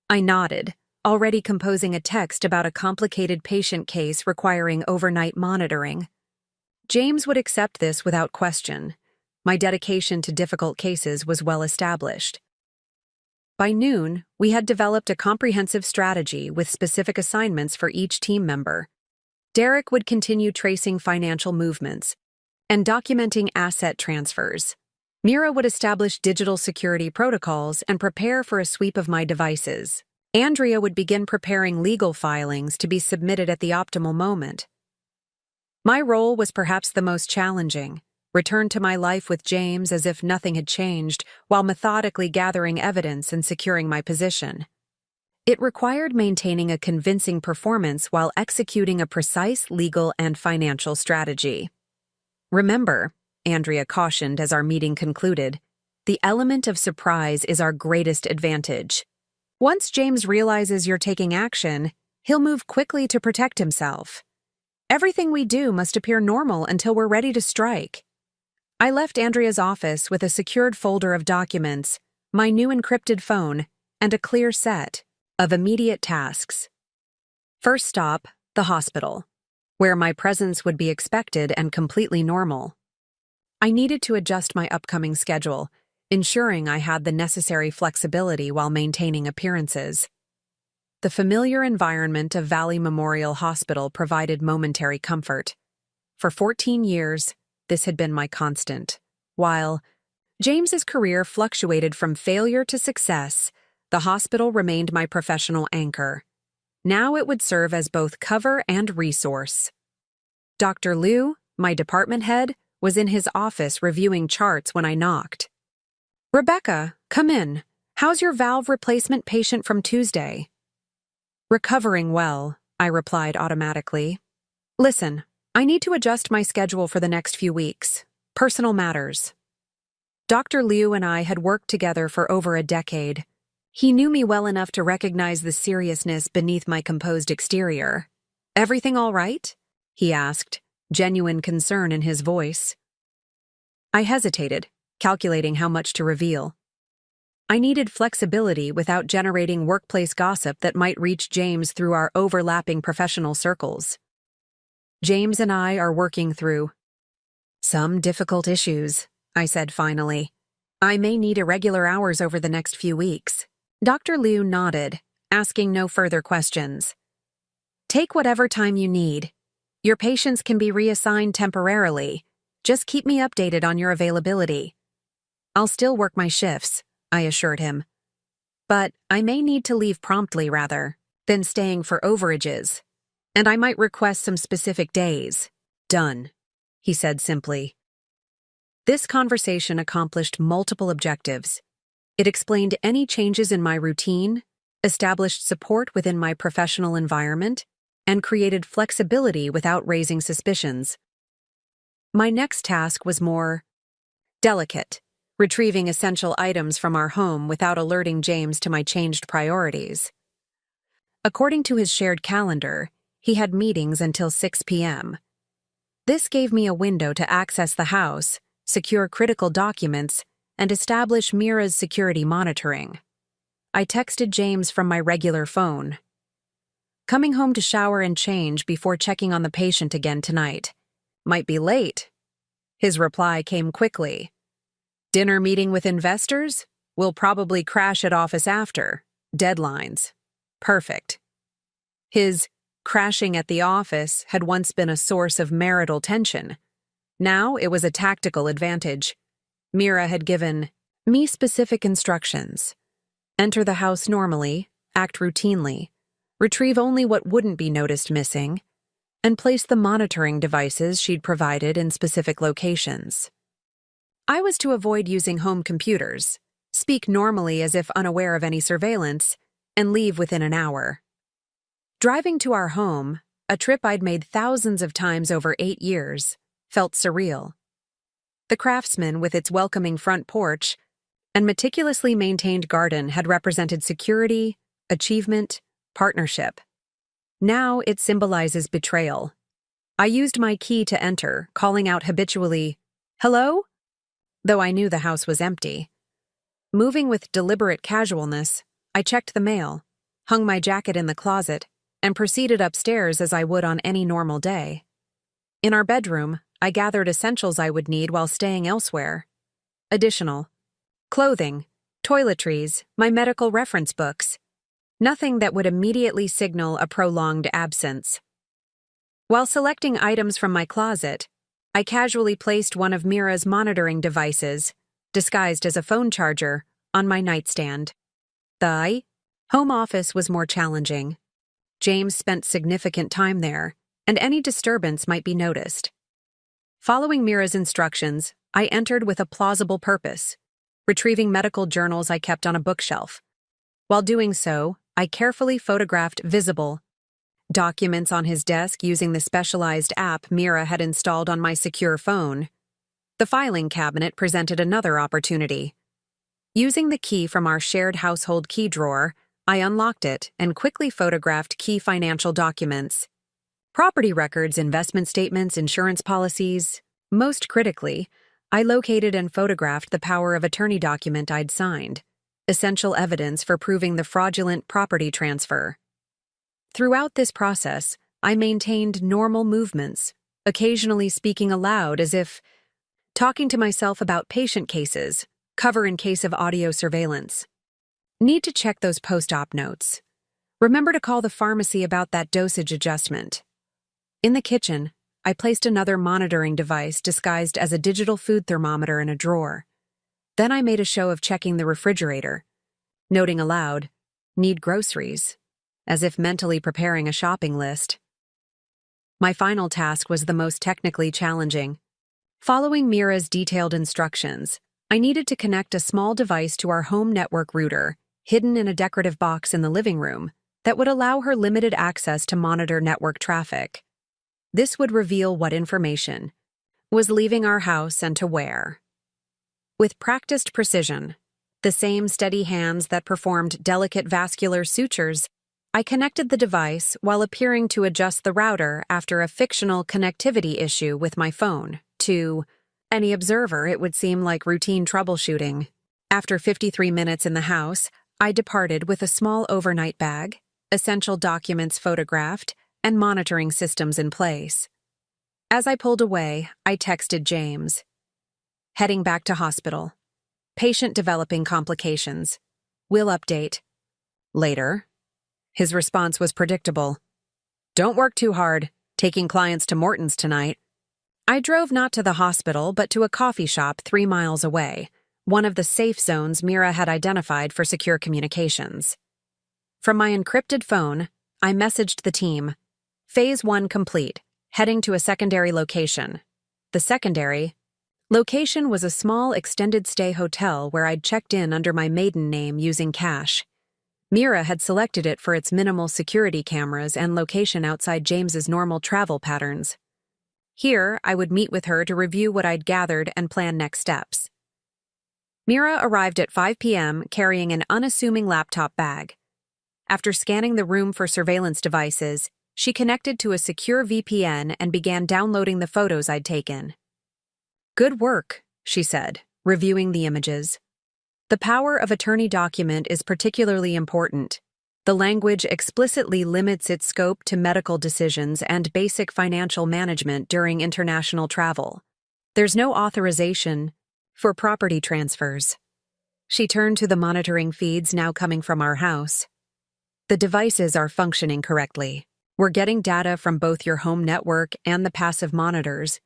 I nodded, already composing a text about a complicated patient case requiring overnight monitoring. James would accept this without question. My dedication to difficult cases was well established. By noon, we had developed a comprehensive strategy with specific assignments for each team member. Derek would continue tracing financial movements and documenting asset transfers. Mira would establish digital security protocols and prepare for a sweep of my devices. Andrea would begin preparing legal filings to be submitted at the optimal moment. My role was perhaps the most challenging, return to my life with James as if nothing had changed, while methodically gathering evidence and securing my position. It required maintaining a convincing performance while executing a precise legal and financial strategy. Remember, Andrea cautioned as our meeting concluded, the element of surprise is our greatest advantage. Once James realizes you're taking action, he'll move quickly to protect himself. Everything we do must appear normal until we're ready to strike. I left Andrea's office with a secured folder of documents, my new encrypted phone, and a clear set of immediate tasks. First stop, the hospital, where my presence would be expected and completely normal. I needed to adjust my upcoming schedule, ensuring I had the necessary flexibility while maintaining appearances. The familiar environment of Valley Memorial Hospital provided momentary comfort. For 14 years, this had been my constant. While James's career fluctuated from failure to success, the hospital remained my professional anchor. Now it would serve as both cover and resource. Dr. Liu, my department head, was in his office reviewing charts when I knocked. Rebecca, come in. How's your valve replacement patient from Tuesday? Recovering well, I replied automatically. Listen, I need to adjust my schedule for the next few weeks. Personal matters. Dr. Liu and I had worked together for over a decade. He knew me well enough to recognize the seriousness beneath my composed exterior. Everything all right? He asked, genuine concern in his voice. I hesitated, calculating how much to reveal. I needed flexibility without generating workplace gossip that might reach James through our overlapping professional circles. James and I are working through some difficult issues, I said finally. I may need irregular hours over the next few weeks. Dr. Liu nodded, asking no further questions. Take whatever time you need. Your patients can be reassigned temporarily. Just keep me updated on your availability. I'll still work my shifts, I assured him. But I may need to leave promptly rather than staying for overages. And I might request some specific days. Done, he said simply. This conversation accomplished multiple objectives. It explained any changes in my routine, established support within my professional environment, and created flexibility without raising suspicions. My next task was more delicate, retrieving essential items from our home without alerting James to my changed priorities. According to his shared calendar, he had meetings until 6 p.m. This gave me a window to access the house, secure critical documents, and establish Mira's security monitoring. I texted James from my regular phone. Coming home to shower and change before checking on the patient again tonight. Might be late. His reply came quickly. Dinner meeting with investors? We'll probably crash at office after. Deadlines. Perfect. His crashing at the office had once been a source of marital tension. Now it was a tactical advantage. Mira had given me specific instructions. Enter the house normally, act routinely, retrieve only what wouldn't be noticed missing, and place the monitoring devices she'd provided in specific locations. I was to avoid using home computers, speak normally as if unaware of any surveillance, and leave within an hour. Driving to our home, a trip I'd made thousands of times over 8 years, felt surreal. The Craftsman, with its welcoming front porch and meticulously maintained garden, had represented security, achievement, partnership. Now it symbolizes betrayal. I used my key to enter, calling out habitually, "Hello?" though I knew the house was empty. Moving with deliberate casualness, I checked the mail, hung my jacket in the closet, and proceeded upstairs as I would on any normal day. In our bedroom, I gathered essentials I would need while staying elsewhere. Additional clothing, toiletries, my medical reference books. Nothing that would immediately signal a prolonged absence. While selecting items from my closet, I casually placed one of Mira's monitoring devices, disguised as a phone charger, on my nightstand. The home office was more challenging. James spent significant time there, and any disturbance might be noticed. Following Mira's instructions, I entered with a plausible purpose, retrieving medical journals I kept on a bookshelf. While doing so, I carefully photographed visible documents on his desk using the specialized app Mira had installed on my secure phone. The filing cabinet presented another opportunity. Using the key from our shared household key drawer, I unlocked it and quickly photographed key financial documents. Property records, investment statements, insurance policies. Most critically, I located and photographed the power of attorney document I'd signed, essential evidence for proving the fraudulent property transfer. Throughout this process, I maintained normal movements, occasionally speaking aloud as if talking to myself about patient cases, cover in case of audio surveillance. Need to check those post-op notes. Remember to call the pharmacy about that dosage adjustment. In the kitchen, I placed another monitoring device disguised as a digital food thermometer in a drawer. Then I made a show of checking the refrigerator, noting aloud, "Need groceries," as if mentally preparing a shopping list. My final task was the most technically challenging. Following Mira's detailed instructions, I needed to connect a small device to our home network router, hidden in a decorative box in the living room, that would allow her limited access to monitor network traffic. This would reveal what information was leaving our house and to where. With practiced precision, the same steady hands that performed delicate vascular sutures, I connected the device while appearing to adjust the router after a fictional connectivity issue with my phone. To any observer, it would seem like routine troubleshooting. After 53 minutes in the house, I departed with a small overnight bag, essential documents photographed, and monitoring systems in place. As I pulled away, I texted James. Heading back to hospital. Patient developing complications. Will update. Later. His response was predictable. Don't work too hard, taking clients to Morton's tonight. I drove not to the hospital, but to a coffee shop 3 miles away, one of the safe zones Mira had identified for secure communications. From my encrypted phone, I messaged the team. Phase 1 complete, heading to a secondary location. The secondary location was a small extended-stay hotel where I'd checked in under my maiden name using cash. Mira had selected it for its minimal security cameras and location outside James's normal travel patterns. Here, I would meet with her to review what I'd gathered and plan next steps. Mira arrived at 5 p.m. carrying an unassuming laptop bag. After scanning the room for surveillance devices, she connected to a secure VPN and began downloading the photos I'd taken. Good work, she said, reviewing the images. The power of attorney document is particularly important. The language explicitly limits its scope to medical decisions and basic financial management during international travel. There's no authorization for property transfers. She turned to the monitoring feeds now coming from our house. The devices are functioning correctly. We're getting data from both your home network and the passive monitors.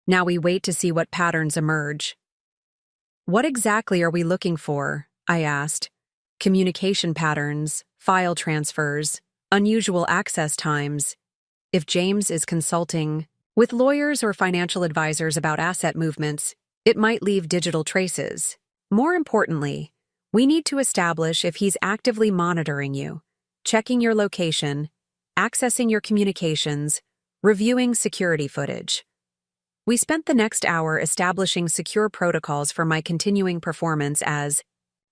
Now we wait to see what patterns emerge. What exactly are we looking for? I asked. Communication patterns, file transfers, unusual access times. If James is consulting with lawyers or financial advisors about asset movements, it might leave digital traces. More importantly, we need to establish if he's actively monitoring you, checking your location, accessing your communications, reviewing security footage. We spent the next hour establishing secure protocols for my continuing performance as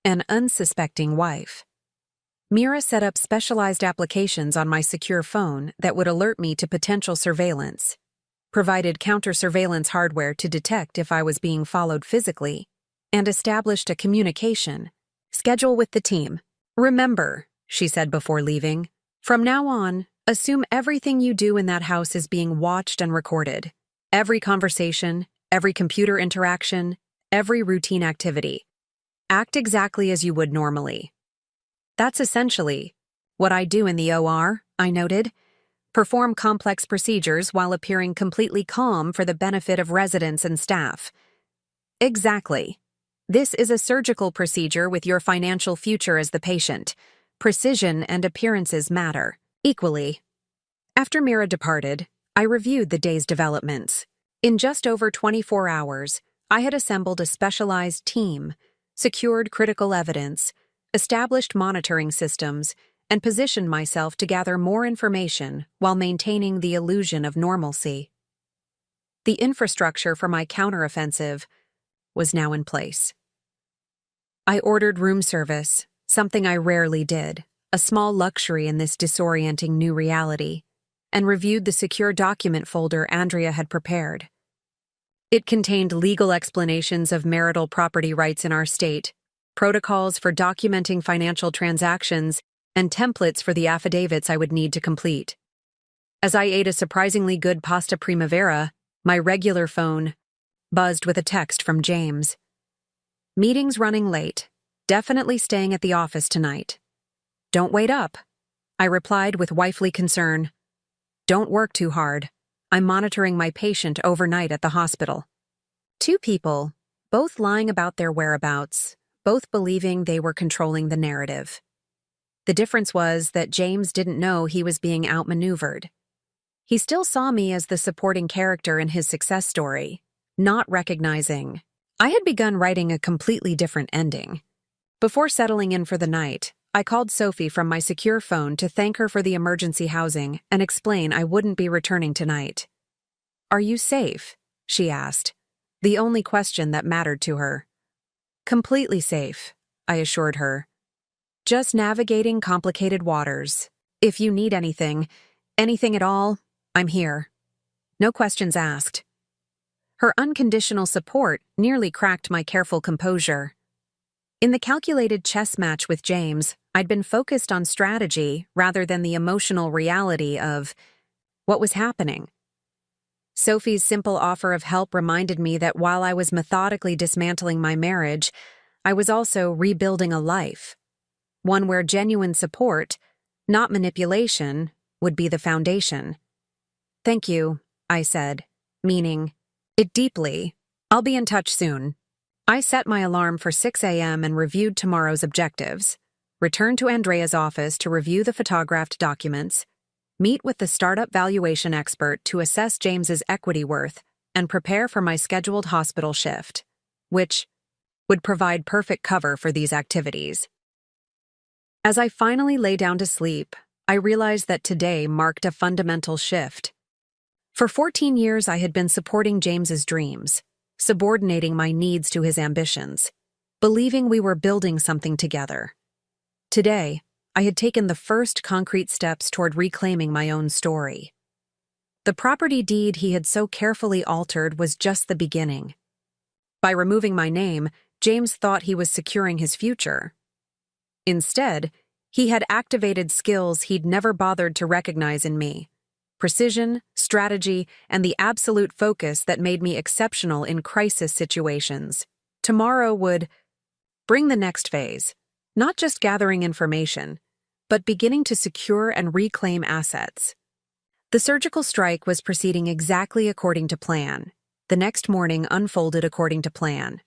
an unsuspecting wife. Mira set up specialized applications on my secure phone that would alert me to potential surveillance, provided counter-surveillance hardware to detect if I was being followed physically, and established a communication schedule with the team. Remember, she said before leaving, from now on, assume everything you do in that house is being watched and recorded. Every conversation, every computer interaction, every routine activity. Act exactly as you would normally. That's essentially what I do in the OR, I noted. Perform complex procedures while appearing completely calm for the benefit of residents and staff. Exactly. This is a surgical procedure with your financial future as the patient. Precision and appearances matter equally. After Mira departed, I reviewed the day's developments. In just over 24 hours, I had assembled a specialized team, secured critical evidence, established monitoring systems, and positioned myself to gather more information while maintaining the illusion of normalcy. The infrastructure for my counteroffensive was now in place. I ordered room service, something I rarely did, a small luxury in this disorienting new reality, and reviewed the secure document folder Andrea had prepared. It contained legal explanations of marital property rights in our state, protocols for documenting financial transactions, and templates for the affidavits I would need to complete. As I ate a surprisingly good pasta primavera, my regular phone buzzed with a text from James. Meeting's running late. Definitely staying at the office tonight. Don't wait up, I replied with wifely concern. Don't work too hard. I'm monitoring my patient overnight at the hospital. Two people, both lying about their whereabouts, both believing they were controlling the narrative. The difference was that James didn't know he was being outmaneuvered. He still saw me as the supporting character in his success story, not recognizing I had begun writing a completely different ending. Before settling in for the night, I called Sophie from my secure phone to thank her for the emergency housing and explain I wouldn't be returning tonight. "Are you safe?" she asked, the only question that mattered to her. "Completely safe," I assured her. "Just navigating complicated waters. If you need anything at all, I'm here. No questions asked." Her unconditional support nearly cracked my careful composure. In the calculated chess match with James, I'd been focused on strategy rather than the emotional reality of what was happening. Sophie's simple offer of help reminded me that while I was methodically dismantling my marriage, I was also rebuilding a life, one where genuine support, not manipulation, would be the foundation. "Thank you," I said, meaning it deeply. "I'll be in touch soon." I set my alarm for 6 a.m. and reviewed tomorrow's objectives, returned to Andrea's office to review the photographed documents, meet with the startup valuation expert to assess James's equity worth, and prepare for my scheduled hospital shift, which would provide perfect cover for these activities. As I finally lay down to sleep, I realized that today marked a fundamental shift. For 14 years, I had been supporting James's dreams, subordinating my needs to his ambitions, believing we were building something together. Today, I had taken the first concrete steps toward reclaiming my own story. The property deed he had so carefully altered was just the beginning. By removing my name, James thought he was securing his future. Instead, he had activated skills he'd never bothered to recognize in me: precision, strategy, and the absolute focus that made me exceptional in crisis situations. Tomorrow would bring the next phase, not just gathering information, but beginning to secure and reclaim assets. The surgical strike was proceeding exactly according to plan. The next morning unfolded according to plan.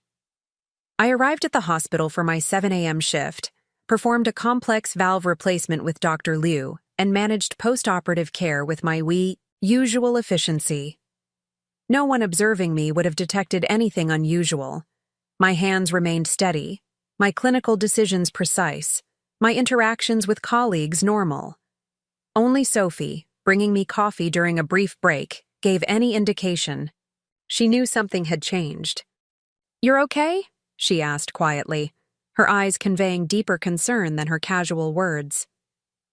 I arrived at the hospital for my 7 a.m. shift, performed a complex valve replacement with Dr. Liu, and managed post-operative care with my usual efficiency. No one observing me would have detected anything unusual. My hands remained steady, my clinical decisions precise, my interactions with colleagues normal. Only Sophie, bringing me coffee during a brief break, gave any indication. She knew something had changed. "You're okay?" she asked quietly, her eyes conveying deeper concern than her casual words.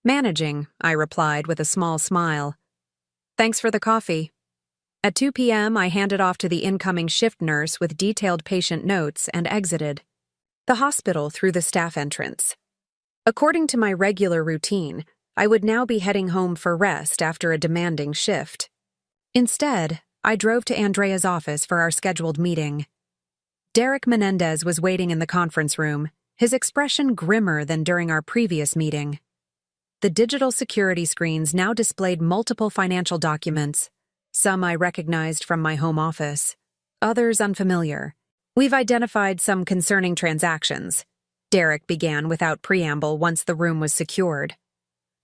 "Managing," I replied with a small smile. "Thanks for the coffee." At 2 p.m., I handed off to the incoming shift nurse with detailed patient notes and exited the hospital through the staff entrance. According to my regular routine, I would now be heading home for rest after a demanding shift. Instead, I drove to Andrea's office for our scheduled meeting. Derek Menendez was waiting in the conference room, his expression grimmer than during our previous meeting. The digital security screens now displayed multiple financial documents. Some I recognized from my home office, others unfamiliar. "We've identified some concerning transactions," Derek began without preamble once the room was secured.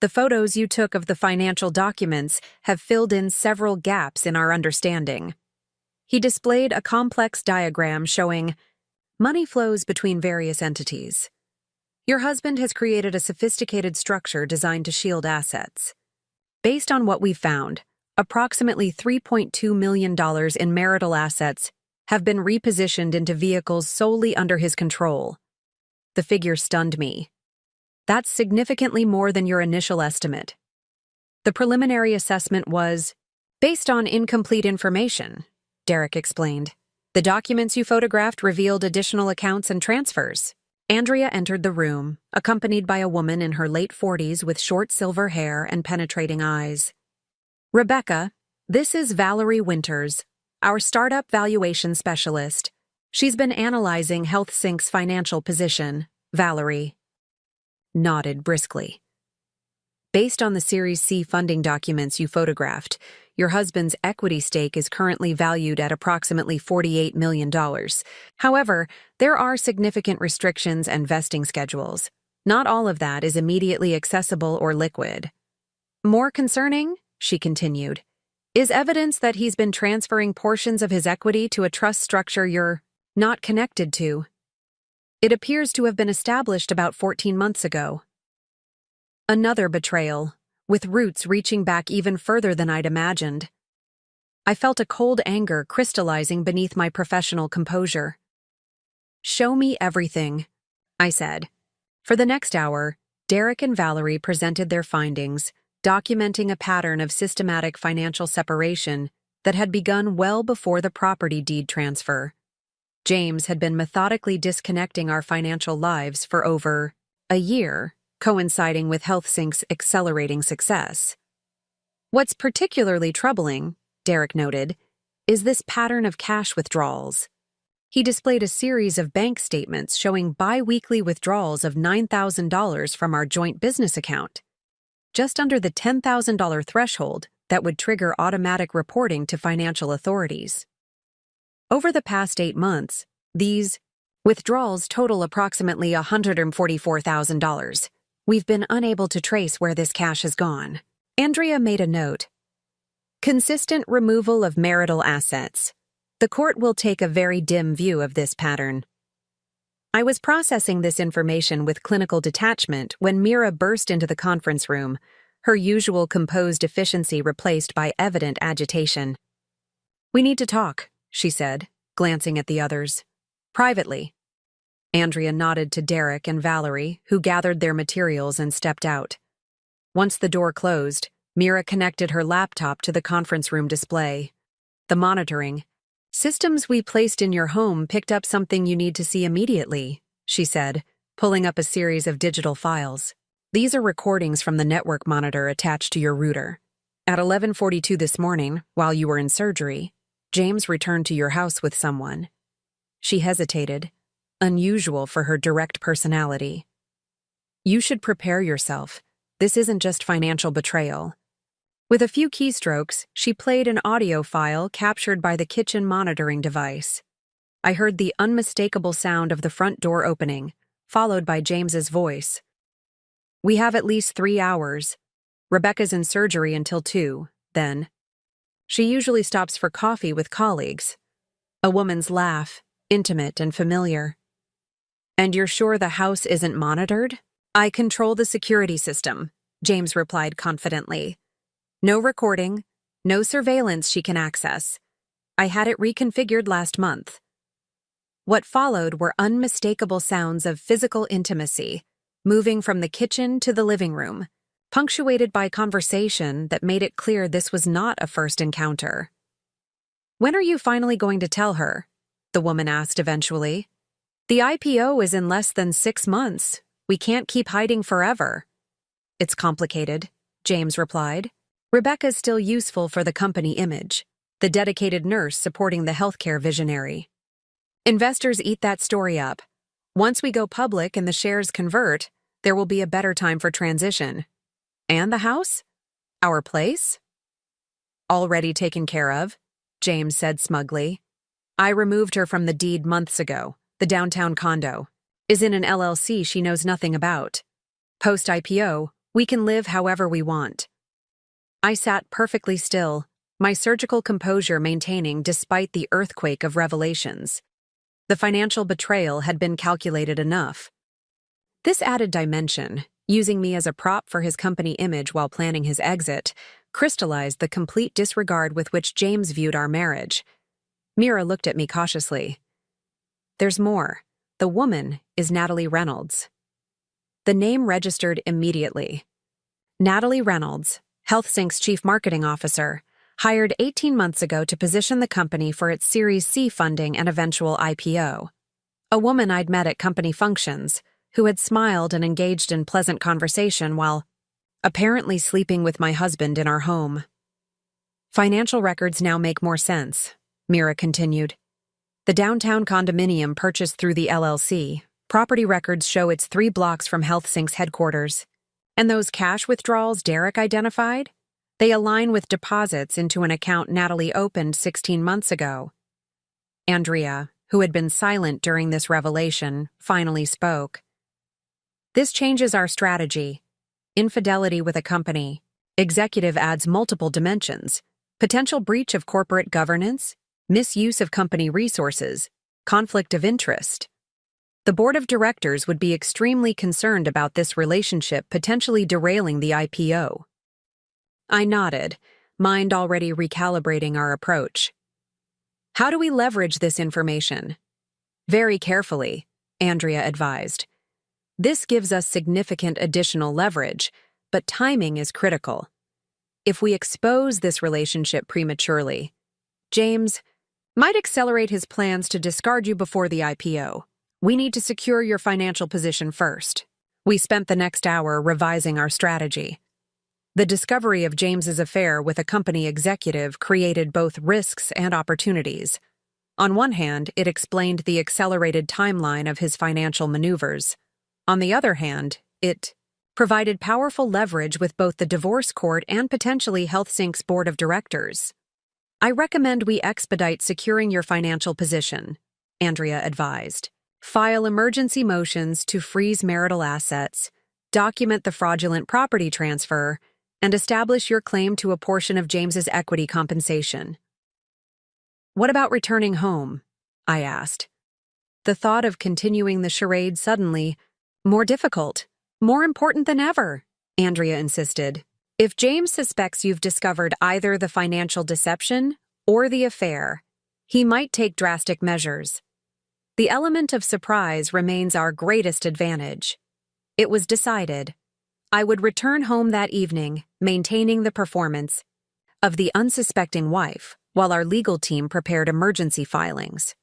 "The photos you took of the financial documents have filled in several gaps in our understanding." He displayed a complex diagram showing money flows between various entities. "Your husband has created a sophisticated structure designed to shield assets. Based on what we've found, approximately $3.2 million in marital assets have been repositioned into vehicles solely under his control." The figure stunned me. "That's significantly more than your initial estimate." "The preliminary assessment was based on incomplete information," Derek explained. "The documents you photographed revealed additional accounts and transfers." Andrea entered the room, accompanied by a woman in her late 40s with short silver hair and penetrating eyes. "Rebecca, this is Valerie Winters, our startup valuation specialist. She's been analyzing HealthSync's financial position." Valerie nodded briskly. "Based on the Series C funding documents you photographed, your husband's equity stake is currently valued at approximately $48 million. However, there are significant restrictions and vesting schedules. Not all of that is immediately accessible or liquid. More concerning," she continued, "is evidence that he's been transferring portions of his equity to a trust structure you're not connected to. It appears to have been established about 14 months ago." Another betrayal, with roots reaching back even further than I'd imagined. I felt a cold anger crystallizing beneath my professional composure. "Show me everything," I said. For the next hour, Derek and Valerie presented their findings, documenting a pattern of systematic financial separation that had begun well before the property deed transfer. James had been methodically disconnecting our financial lives for over a year, coinciding with HealthSync's accelerating success. "What's particularly troubling," Derek noted, "is this pattern of cash withdrawals." He displayed a series of bank statements showing bi-weekly withdrawals of $9,000 from our joint business account, just under the $10,000 threshold that would trigger automatic reporting to financial authorities. Over the past 8 months, these withdrawals total approximately $144,000. We've been unable to trace where this cash has gone. Andrea made a note. "Consistent removal of marital assets. The court will take a very dim view of this pattern." I was processing this information with clinical detachment when Mira burst into the conference room, her usual composed efficiency replaced by evident agitation. "We need to talk," she said, glancing at the others. "Privately." Andrea nodded to Derek and Valerie, who gathered their materials and stepped out. Once the door closed, Mira connected her laptop to the conference room display. The monitoring, Systems we placed in your home picked up something you need to see immediately, she said, pulling up a series of digital files. These are recordings from the network monitor attached to your router. At 11:42 this morning, while you were in surgery, James returned to your house with someone. She hesitated, unusual for her direct personality. You should prepare yourself. This isn't just financial betrayal. With a few keystrokes, she played an audio file captured by the kitchen monitoring device. I heard the unmistakable sound of the front door opening, followed by James's voice. We have at least 3 hours. Rebecca's in surgery until 2, then. She usually stops for coffee with colleagues. A woman's laugh, intimate and familiar. And you're sure the house isn't monitored? I control the security system, James replied confidently. No recording, no surveillance she can access. I had it reconfigured last month. What followed were unmistakable sounds of physical intimacy, moving from the kitchen to the living room, punctuated by conversation that made it clear this was not a first encounter. When are you finally going to tell her? The woman asked eventually. The IPO is in less than 6 months. We can't keep hiding forever. It's complicated, James replied. Rebecca's still useful for the company image, the dedicated nurse supporting the healthcare visionary. Investors eat that story up. Once we go public and the shares convert, there will be a better time for transition. And the house? Our place? Already taken care of, James said smugly. I removed her from the deed months ago. The downtown condo is in an LLC she knows nothing about. Post-IPO, we can live however we want. I sat perfectly still, my surgical composure maintaining despite the earthquake of revelations. The financial betrayal had been calculated enough. This added dimension, using me as a prop for his company image while planning his exit, crystallized the complete disregard with which James viewed our marriage. Mira looked at me cautiously. There's more. The woman is Natalie Reynolds. The name registered immediately. Natalie Reynolds, HealthSync's chief marketing officer, hired 18 months ago to position the company for its Series C funding and eventual IPO. A woman I'd met at company functions, who had smiled and engaged in pleasant conversation while apparently sleeping with my husband in our home. Financial records now make more sense, Mira continued. The downtown condominium purchased through the LLC, property records show it's 3 blocks from HealthSync's headquarters. And those cash withdrawals Derek identified? They align with deposits into an account Natalie opened 16 months ago. Andrea, who had been silent during this revelation, finally spoke. This changes our strategy. Infidelity with a company. Executive adds multiple dimensions. Potential breach of corporate governance, misuse of company resources, conflict of interest. The board of directors would be extremely concerned about this relationship potentially derailing the IPO. I nodded, mind already recalibrating our approach. How do we leverage this information? Very carefully, Andrea advised. This gives us significant additional leverage, but timing is critical. If we expose this relationship prematurely, James might accelerate his plans to discard you before the IPO. We need to secure your financial position first. We spent the next hour revising our strategy. The discovery of James's affair with a company executive created both risks and opportunities. On one hand, it explained the accelerated timeline of his financial maneuvers. On the other hand, it provided powerful leverage with both the divorce court and potentially HealthSync's board of directors. I recommend we expedite securing your financial position, Andrea advised. File emergency motions to freeze marital assets, document the fraudulent property transfer, and establish your claim to a portion of James's equity compensation. What about returning home? I asked. The thought of continuing the charade suddenly, more difficult, more important than ever, Andrea insisted. If James suspects you've discovered either the financial deception or the affair, he might take drastic measures. The element of surprise remains our greatest advantage. It was decided. I would return home that evening, maintaining the performance of the unsuspecting wife, while our legal team prepared emergency filings.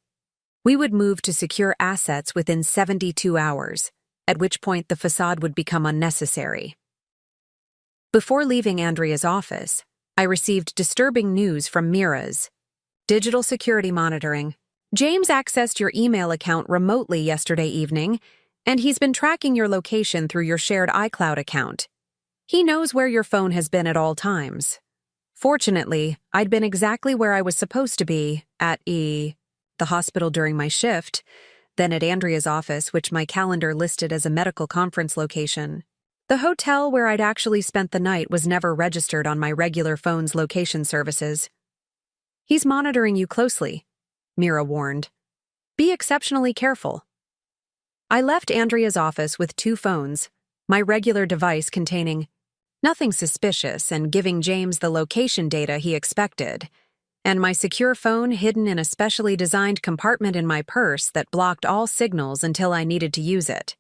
We would move to secure assets within 72 hours, at which point the facade would become unnecessary. Before leaving Andrea's office, I received disturbing news from Mira's digital security monitoring. James accessed your email account remotely yesterday evening, and he's been tracking your location through your shared iCloud account. He knows where your phone has been at all times. Fortunately, I'd been exactly where I was supposed to be, at the hospital during my shift, then at Andrea's office, which my calendar listed as a medical conference location. The hotel where I'd actually spent the night was never registered on my regular phone's location services. He's monitoring you closely, Mira warned. Be exceptionally careful. I left Andrea's office with 2 phones, my regular device containing nothing suspicious and giving James the location data he expected, and my secure phone hidden in a specially designed compartment in my purse that blocked all signals until I needed to use it.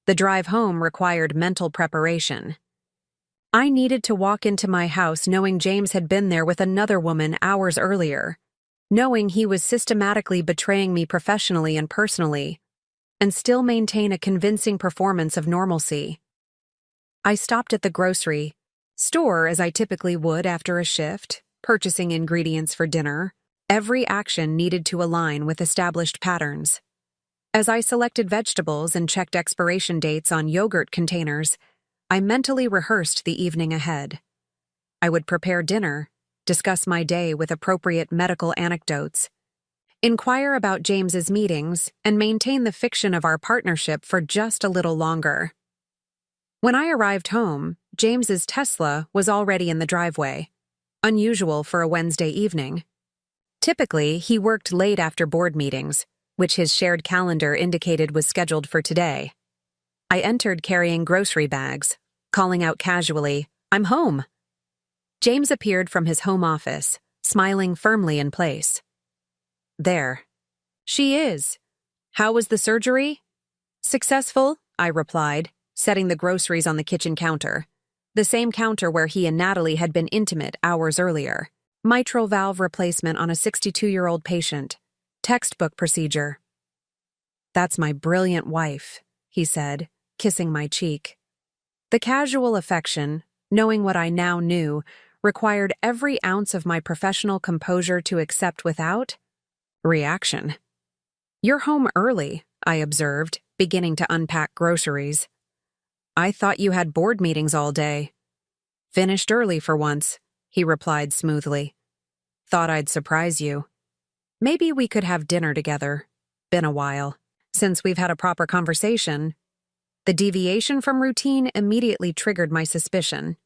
The drive home required mental preparation. I needed to walk into my house knowing James had been there with another woman hours earlier, knowing he was systematically betraying me professionally and personally, and still maintain a convincing performance of normalcy. I stopped at the grocery store as I typically would after a shift, purchasing ingredients for dinner. Every action needed to align with established patterns. As I selected vegetables and checked expiration dates on yogurt containers, I mentally rehearsed the evening ahead. I would prepare dinner, discuss my day with appropriate medical anecdotes, inquire about James's meetings, and maintain the fiction of our partnership for just a little longer. When I arrived home, James's Tesla was already in the driveway, unusual for a Wednesday evening. Typically, he worked late after board meetings, which his shared calendar indicated was scheduled for today. I entered carrying grocery bags, calling out casually, "I'm home." James appeared from his home office, smiling firmly in place. "There. She is. How was the surgery?" "Successful," I replied, setting the groceries on the kitchen counter, the same counter where he and Natalie had been intimate hours earlier. Mitral valve replacement on a 62-year-old patient. Textbook procedure. "That's my brilliant wife," he said, kissing my cheek. The casual affection, knowing what I now knew, required every ounce of my professional composure to accept without reaction. "You're home early," I observed, beginning to unpack groceries. "I thought you had board meetings all day." "Finished early for once," he replied smoothly. "Thought I'd surprise you. Maybe we could have dinner together. Been a while. Since we've had a proper conversation." The deviation from routine immediately triggered my suspicion.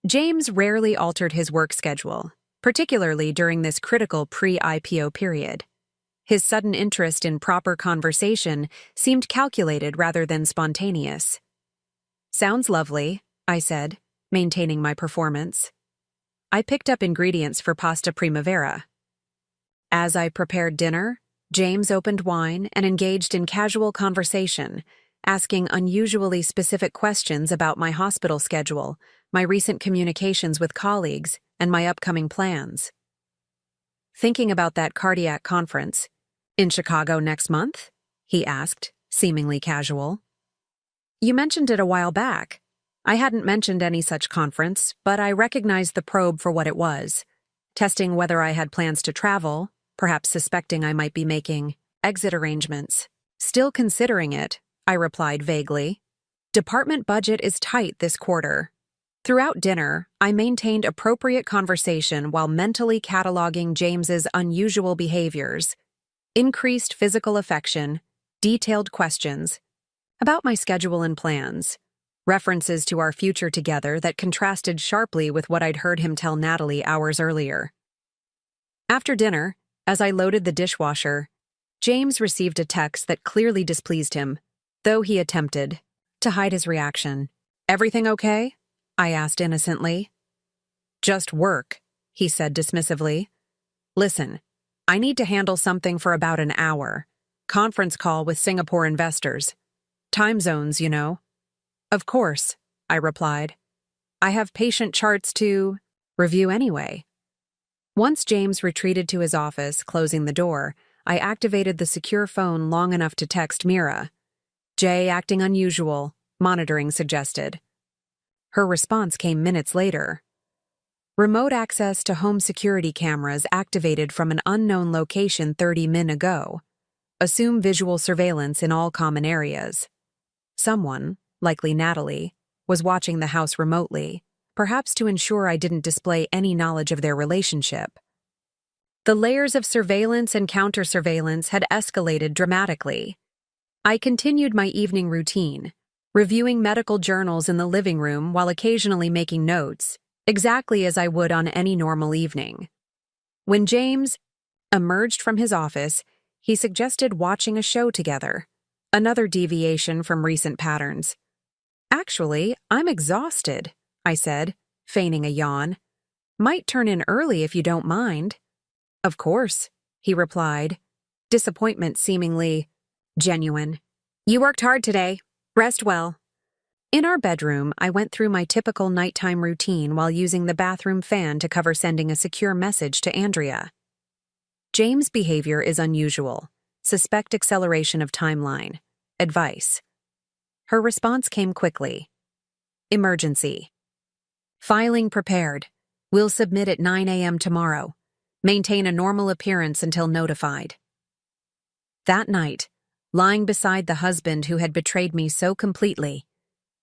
James rarely altered his work schedule, particularly during this critical pre-IPO period. His sudden interest in proper conversation seemed calculated rather than spontaneous. "Sounds lovely," I said, maintaining my performance. I picked up ingredients for pasta primavera. As I prepared dinner, James opened wine and engaged in casual conversation, asking unusually specific questions about my hospital schedule, my recent communications with colleagues, and my upcoming plans. "Thinking about that cardiac conference in Chicago next month?" he asked, seemingly casual. "You mentioned it a while back. I hadn't mentioned any such conference, but I recognized the probe for what it was, testing whether I had plans to travel, perhaps suspecting I might be making exit arrangements. Still considering it," I replied vaguely. "Department budget is tight this quarter." Throughout dinner, I maintained appropriate conversation while mentally cataloging James's unusual behaviors, increased physical affection, detailed questions about my schedule and plans, references to our future together that contrasted sharply with what I'd heard him tell Natalie hours earlier. After dinner, as I loaded the dishwasher, James received a text that clearly displeased him, though he attempted to hide his reaction. "Everything okay?" I asked innocently. "Just work," he said dismissively. "Listen, I need to handle something for about an hour. Conference call with Singapore investors. Time zones, you know." "Of course," I replied. "I have patient charts to review anyway." Once James retreated to his office, closing the door, I activated the secure phone long enough to text Mira. "Jay, acting unusual," monitoring suggested. Her response came minutes later. "Remote access to home security cameras activated from an unknown location 30 min ago. Assume visual surveillance in all common areas." Someone, likely Natalie, was watching the house remotely, perhaps to ensure I didn't display any knowledge of their relationship. The layers of surveillance and counter-surveillance had escalated dramatically. I continued my evening routine, reviewing medical journals in the living room while occasionally making notes, exactly as I would on any normal evening. When James emerged from his office, he suggested watching a show together, another deviation from recent patterns. "Actually, I'm exhausted," I said, feigning a yawn. "Might turn in early if you don't mind." "Of course," he replied, disappointment seemingly genuine. "You worked hard today. Rest well." In our bedroom, I went through my typical nighttime routine while using the bathroom fan to cover sending a secure message to Andrea. "James' behavior is unusual. Suspect acceleration of timeline. Advice." Her response came quickly. "Emergency. Filing prepared. Will submit at 9 a.m. tomorrow. Maintain a normal appearance until notified." That night, lying beside the husband who had betrayed me so completely,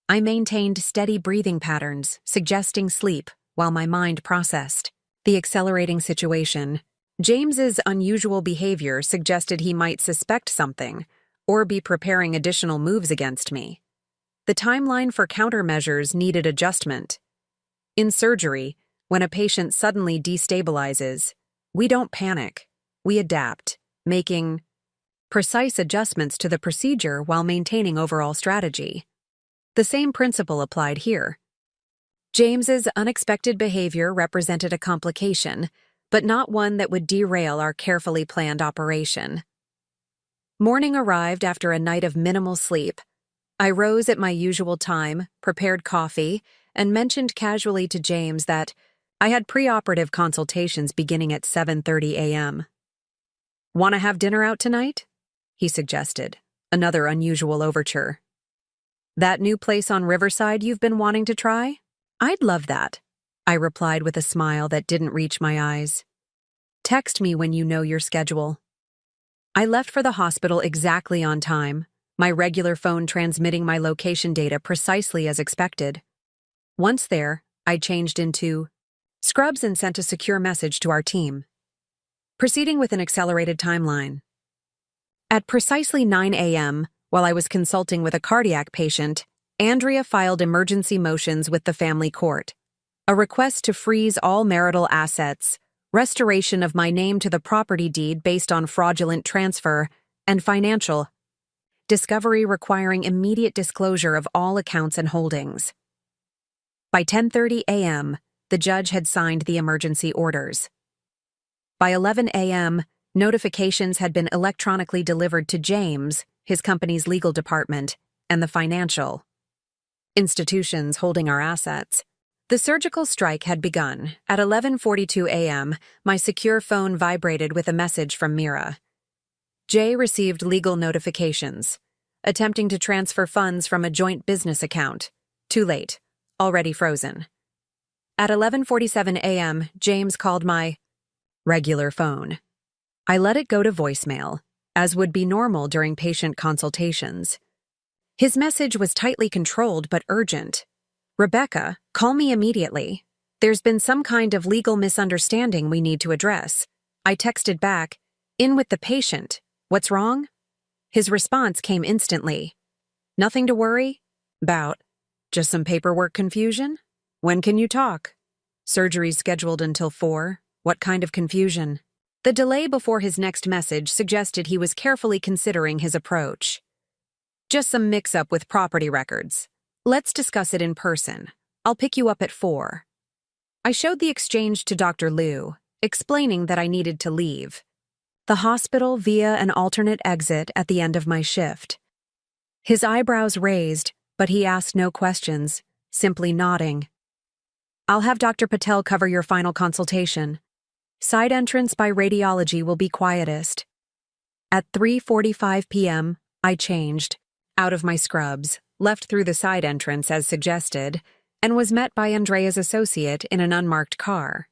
I maintained steady breathing patterns, suggesting sleep, while my mind processed the accelerating situation. James's unusual behavior suggested he might suspect something or be preparing additional moves against me. The timeline for countermeasures needed adjustment. In surgery, when a patient suddenly destabilizes, we don't panic. We adapt, making precise adjustments to the procedure while maintaining overall strategy. The same principle applied here. James's unexpected behavior represented a complication, but not one that would derail our carefully planned operation. Morning arrived after a night of minimal sleep. I rose at my usual time, prepared coffee, and mentioned casually to James that I had preoperative consultations beginning at 7:30 a.m. "Want to have dinner out tonight?" he suggested, another unusual overture. "That new place on Riverside you've been wanting to try? I'd love that," I replied with a smile that didn't reach my eyes. "Text me when you know your schedule." I left for the hospital exactly on time, my regular phone transmitting my location data precisely as expected. Once there, I changed into scrubs and sent a secure message to our team. Proceeding with an accelerated timeline. At precisely 9 a.m., while I was consulting with a cardiac patient, Andrea filed emergency motions with the family court. A request to freeze all marital assets, restoration of my name to the property deed based on fraudulent transfer, and financial discovery requiring immediate disclosure of all accounts and holdings. By 10:30 a.m., the judge had signed the emergency orders. By 11 a.m., notifications had been electronically delivered to James, his company's legal department, and the financial institutions holding our assets. The surgical strike had begun. At 11:42 a.m., my secure phone vibrated with a message from Mira. Jay received legal notifications. Attempting to transfer funds from a joint business account. Too late. Already frozen. At 11:47 a.m., James called my regular phone. I let it go to voicemail, as would be normal during patient consultations. His message was tightly controlled but urgent. "Rebecca, call me immediately. There's been some kind of legal misunderstanding we need to address." I texted back, "In with the patient. What's wrong?" His response came instantly. "Nothing to worry about. Just some paperwork confusion? When can you talk? Surgery's scheduled until 4. What kind of confusion?" The delay before his next message suggested he was carefully considering his approach. "Just some mix-up with property records. Let's discuss it in person. I'll pick you up at 4. I showed the exchange to Dr. Liu, explaining that I needed to leave the hospital via an alternate exit at the end of my shift. His eyebrows raised, but he asked no questions, simply nodding. "I'll have Dr. Patel cover your final consultation." Side entrance by radiology will be quietest. At 3:45 p.m., I changed, out of my scrubs, left through the side entrance as suggested, and was met by Andrea's associate in an unmarked car.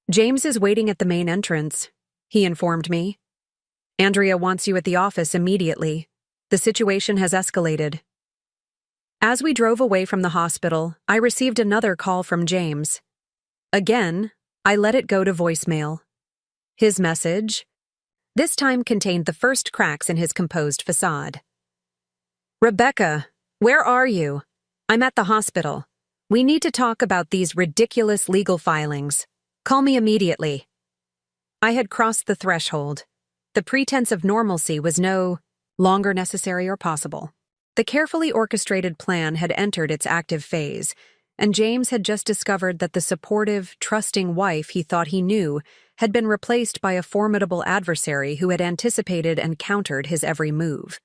"James is waiting at the main entrance," he informed me. "Andrea wants you at the office immediately. The situation has escalated." As we drove away from the hospital, I received another call from James. Again, I let it go to voicemail. His message, this time, contained the first cracks in his composed facade. "Rebecca, where are you? I'm at the hospital. We need to talk about these ridiculous legal filings. Call me immediately." I had crossed the threshold. The pretense of normalcy was no longer necessary or possible. The carefully orchestrated plan had entered its active phase, and James had just discovered that the supportive, trusting wife he thought he knew had been replaced by a formidable adversary who had anticipated and countered his every move.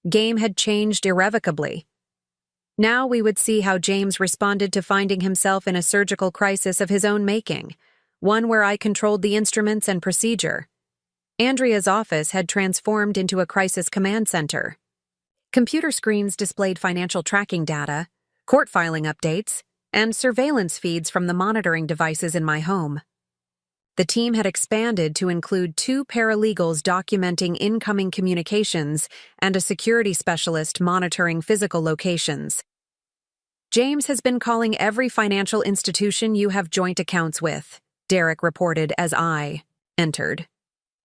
Game had changed irrevocably. Now we would see how James responded to finding himself in a surgical crisis of his own making, one where I controlled the instruments and procedure. Andrea's office had transformed into a crisis command center. Computer screens displayed financial tracking data, court filing updates, and surveillance feeds from the monitoring devices in my home. The team had expanded to include 2 paralegals documenting incoming communications and a security specialist monitoring physical locations. "James has been calling every financial institution you have joint accounts with," Derek reported as I entered.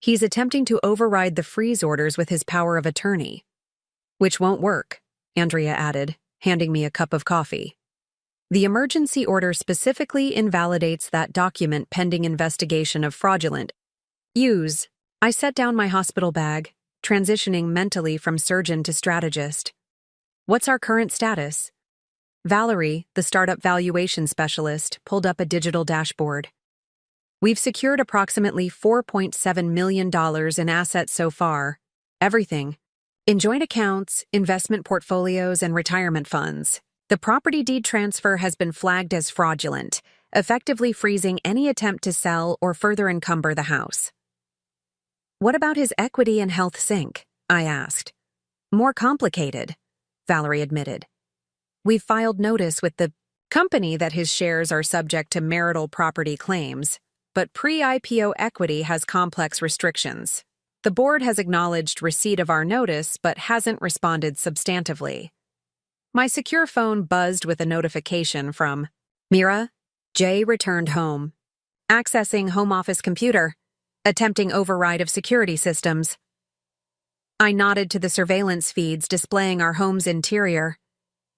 "He's attempting to override the freeze orders with his power of attorney." "Which won't work," Andrea added, handing me a cup of coffee. "The emergency order specifically invalidates that document pending investigation of fraudulent use." I set down my hospital bag, transitioning mentally from surgeon to strategist. "What's our current status?" Valerie, the startup valuation specialist, pulled up a digital dashboard. "We've secured approximately $4.7 million in assets so far. Everything. In joint accounts, investment portfolios, and retirement funds. The property deed transfer has been flagged as fraudulent, effectively freezing any attempt to sell or further encumber the house." "What about his equity and health sync?" I asked. "More complicated," Valerie admitted. "We've filed notice with the company that his shares are subject to marital property claims, but pre-IPO equity has complex restrictions. The board has acknowledged receipt of our notice but hasn't responded substantively." My secure phone buzzed with a notification from Mira. Jay returned home. Accessing home office computer. Attempting override of security systems. I nodded to the surveillance feeds displaying our home's interior.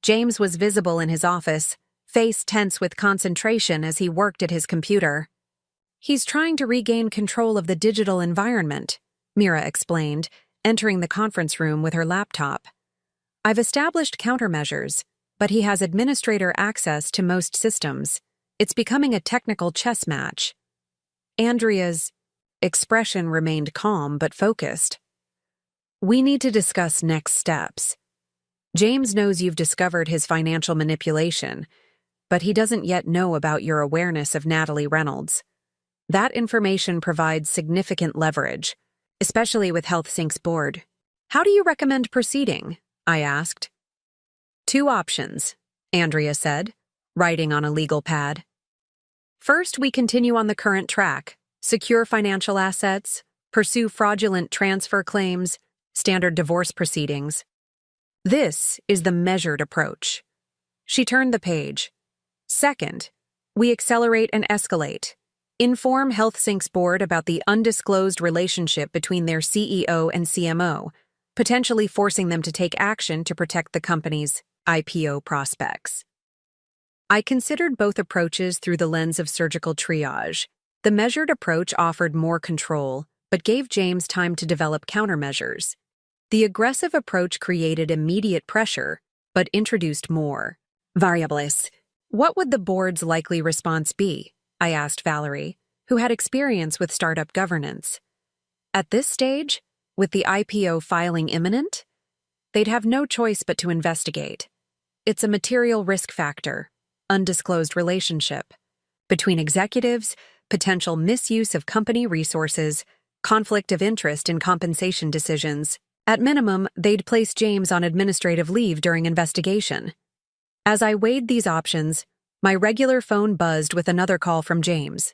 James was visible in his office, face tense with concentration as he worked at his computer. "He's trying to regain control of the digital environment," Mira explained, entering the conference room with her laptop. "I've established countermeasures, but he has administrator access to most systems. It's becoming a technical chess match." Andrea's expression remained calm but focused. "We need to discuss next steps. James knows you've discovered his financial manipulation, but he doesn't yet know about your awareness of Natalie Reynolds. That information provides significant leverage, especially with HealthSync's board. How do you recommend proceeding?" I asked. "2 options," Andrea said, writing on a legal pad. "First, we continue on the current track, secure financial assets, pursue fraudulent transfer claims, standard divorce proceedings. This is the measured approach." She turned the page. "Second, we accelerate and escalate. Inform HealthSync's board about the undisclosed relationship between their CEO and CMO, potentially forcing them to take action to protect the company's IPO prospects." I considered both approaches through the lens of surgical triage. The measured approach offered more control, but gave James time to develop countermeasures. The aggressive approach created immediate pressure, but introduced more variables. "What would the board's likely response be?" I asked Valerie, who had experience with startup governance. "At this stage, with the IPO filing imminent, they'd have no choice but to investigate. It's a material risk factor. undisclosed relationship. Between executives, potential misuse of company resources, conflict of interest in compensation decisions. At minimum, they'd place James on administrative leave during investigation. As I weighed these options, my regular phone buzzed with another call from James.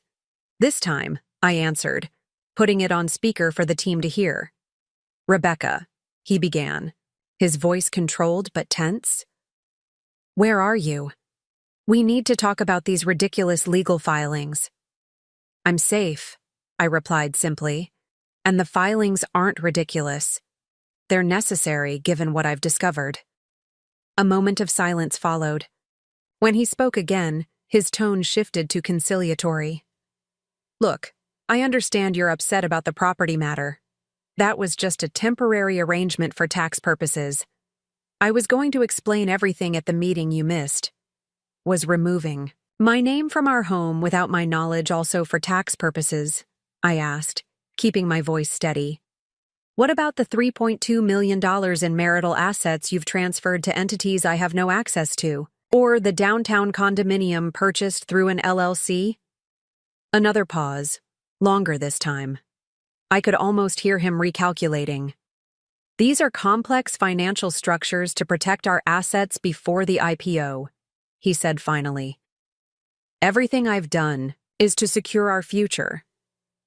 This time, I answered, putting it on speaker for the team to hear. "Rebecca," he began, his voice controlled but tense. "Where are you? We need to talk about these ridiculous legal filings." "I'm safe," I replied simply, "and the filings aren't ridiculous. They're necessary given what I've discovered." A moment of silence followed. When he spoke again, his tone shifted to conciliatory. "Look, I understand you're upset about the property matter. That was just a temporary arrangement for tax purposes. I was going to explain everything at the meeting you missed. Was removing my name from our home without my knowledge also for tax purposes?" I asked, keeping my voice steady. "What about the $3.2 million in marital assets you've transferred to entities I have no access to? Or the downtown condominium purchased through an LLC?" Another pause, longer this time. I could almost hear him recalculating. "These are complex financial structures to protect our assets before the IPO," he said finally. "Everything I've done is to secure our future.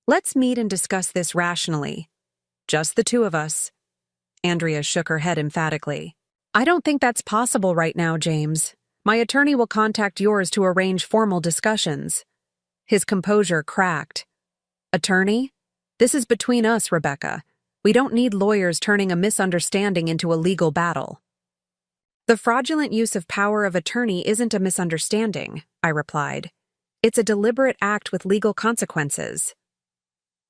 Let's meet and discuss this rationally. Just the two of us." Andrea shook her head emphatically. "I don't think that's possible right now, James. My attorney will contact yours to arrange formal discussions." His composure cracked. "Attorney? This is between us, Rebecca. We don't need lawyers turning a misunderstanding into a legal battle." "The fraudulent use of power of attorney isn't a misunderstanding," I replied. "It's a deliberate act with legal consequences."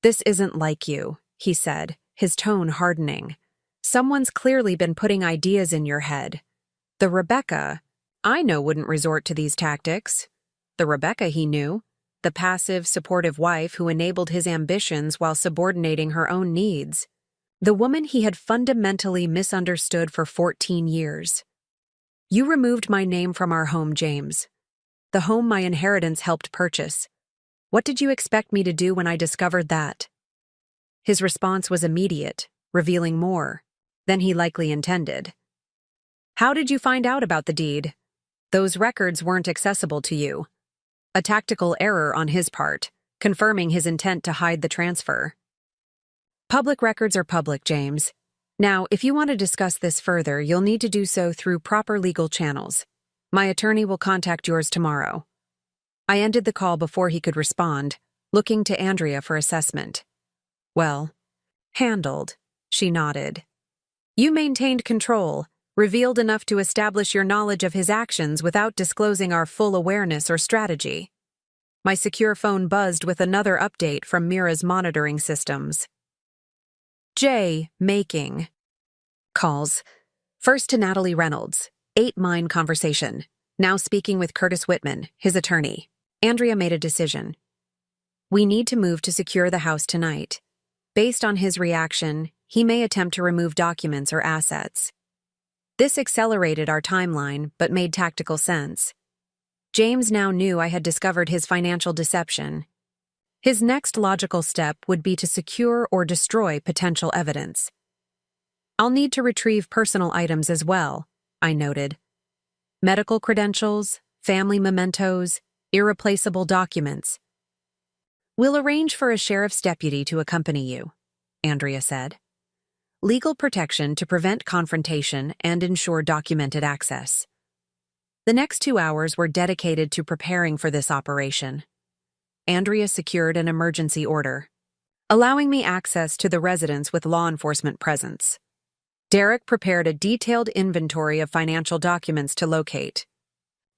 "This isn't like you," he said, his tone hardening. "Someone's clearly been putting ideas in your head. The Rebecca I know wouldn't resort to these tactics. The Rebecca he knew, the passive, supportive wife who enabled his ambitions while subordinating her own needs. The woman he had fundamentally misunderstood for 14 years. You removed my name from our home, James. The home my inheritance helped purchase. What did you expect me to do when I discovered that?" His response was immediate, revealing more than he likely intended. "How did you find out about the deed? Those records weren't accessible to you." A tactical error on his part, confirming his intent to hide the transfer. "Public records are public, James. Now, if you want to discuss this further, you'll need to do so through proper legal channels. My attorney will contact yours tomorrow." I ended the call before he could respond, looking to Andrea for assessment. "Well, handled," she nodded. "You maintained control, revealed enough to establish your knowledge of his actions without disclosing our full awareness or strategy." My secure phone buzzed with another update from Mira's monitoring systems. Making. Calls. First to Natalie Reynolds, 8 Mine conversation. Now speaking with Curtis Whitman, his attorney. Andrea made a decision. "We need to move to secure the house tonight. Based on his reaction, he may attempt to remove documents or assets." This accelerated our timeline, but made tactical sense. James now knew I had discovered his financial deception. His next logical step would be to secure or destroy potential evidence. "I'll need to retrieve personal items as well," I noted. "Medical credentials, family mementos, irreplaceable documents." "We'll arrange for a sheriff's deputy to accompany you," Andrea said. "Legal protection to prevent confrontation and ensure documented access." The next 2 hours were dedicated to preparing for this operation. Andrea secured an emergency order, allowing me access to the residence with law enforcement presence. Derek prepared a detailed inventory of financial documents to locate.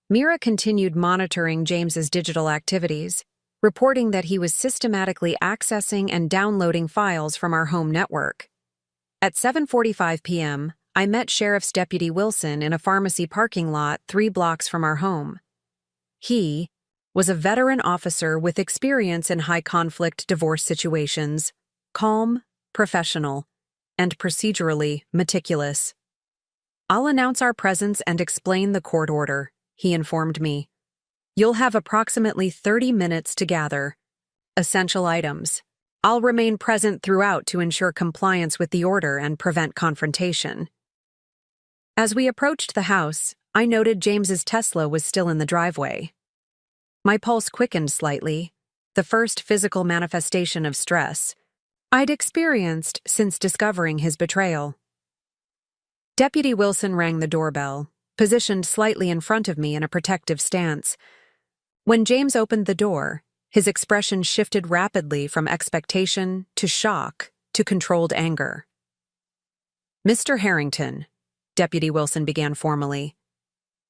Mira continued monitoring James's digital activities, reporting that he was systematically accessing and downloading files from our home network. At 7:45 p.m., I met Sheriff's Deputy Wilson in a pharmacy parking lot 3 blocks from our home. He was a veteran officer with experience in high-conflict divorce situations, calm, professional, and procedurally meticulous. "I'll announce our presence and explain the court order," he informed me, You'll have approximately 30 minutes to gather essential items. I'll remain present throughout to ensure compliance with the order and prevent confrontation. As we approached the house, I noted James's Tesla was still in the driveway. My pulse quickened slightly, the first physical manifestation of stress I'd experienced since discovering his betrayal. Deputy Wilson rang the doorbell, positioned slightly in front of me in a protective stance. When James opened the door, his expression shifted rapidly from expectation to shock to controlled anger. "Mr. Harrington," Deputy Wilson began formally,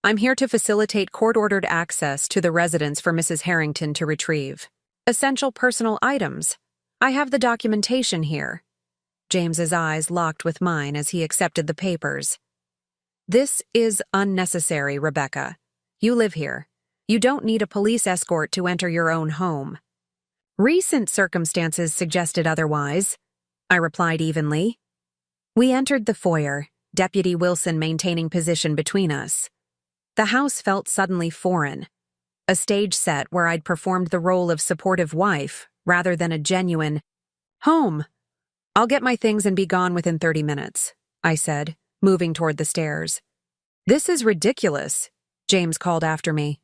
"I'm here to facilitate court-ordered access to the residence for Mrs. Harrington to retrieve essential personal items. I have the documentation here." James's eyes locked with mine as he accepted the papers. "This is unnecessary, Rebecca. You live here. You don't need a police escort to enter your own home." "Recent circumstances suggested otherwise," I replied evenly. We entered the foyer, Deputy Wilson maintaining position between us. The house felt suddenly foreign, a stage set where I'd performed the role of supportive wife rather than a genuine home. "I'll get my things and be gone within 30 minutes, I said, moving toward the stairs. "This is ridiculous," James called after me.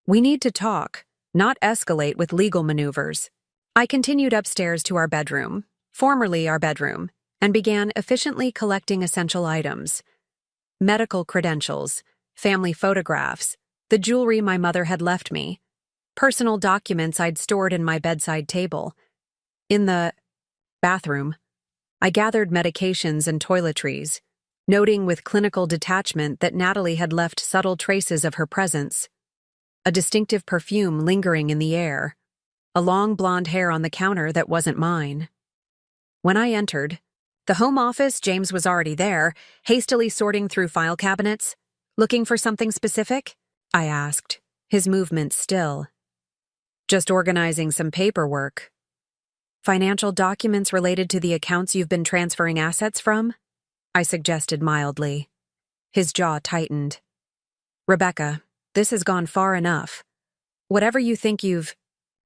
"We need to talk, not escalate with legal maneuvers." I continued upstairs to our bedroom, formerly our bedroom, and began efficiently collecting essential items. Medical credentials, family photographs, the jewelry my mother had left me, personal documents I'd stored in my bedside table. In the bathroom, I gathered medications and toiletries, noting with clinical detachment that Natalie had left subtle traces of her presence. A distinctive perfume lingering in the air, a long blonde hair on the counter that wasn't mine. When I entered the home office, James was already there, hastily sorting through file cabinets. "Looking for something specific?" I asked, his movements still. "Just organizing some paperwork." "Financial documents related to the accounts you've been transferring assets from?" I suggested mildly. His jaw tightened. "Rebecca, this has gone far enough. Whatever you think you've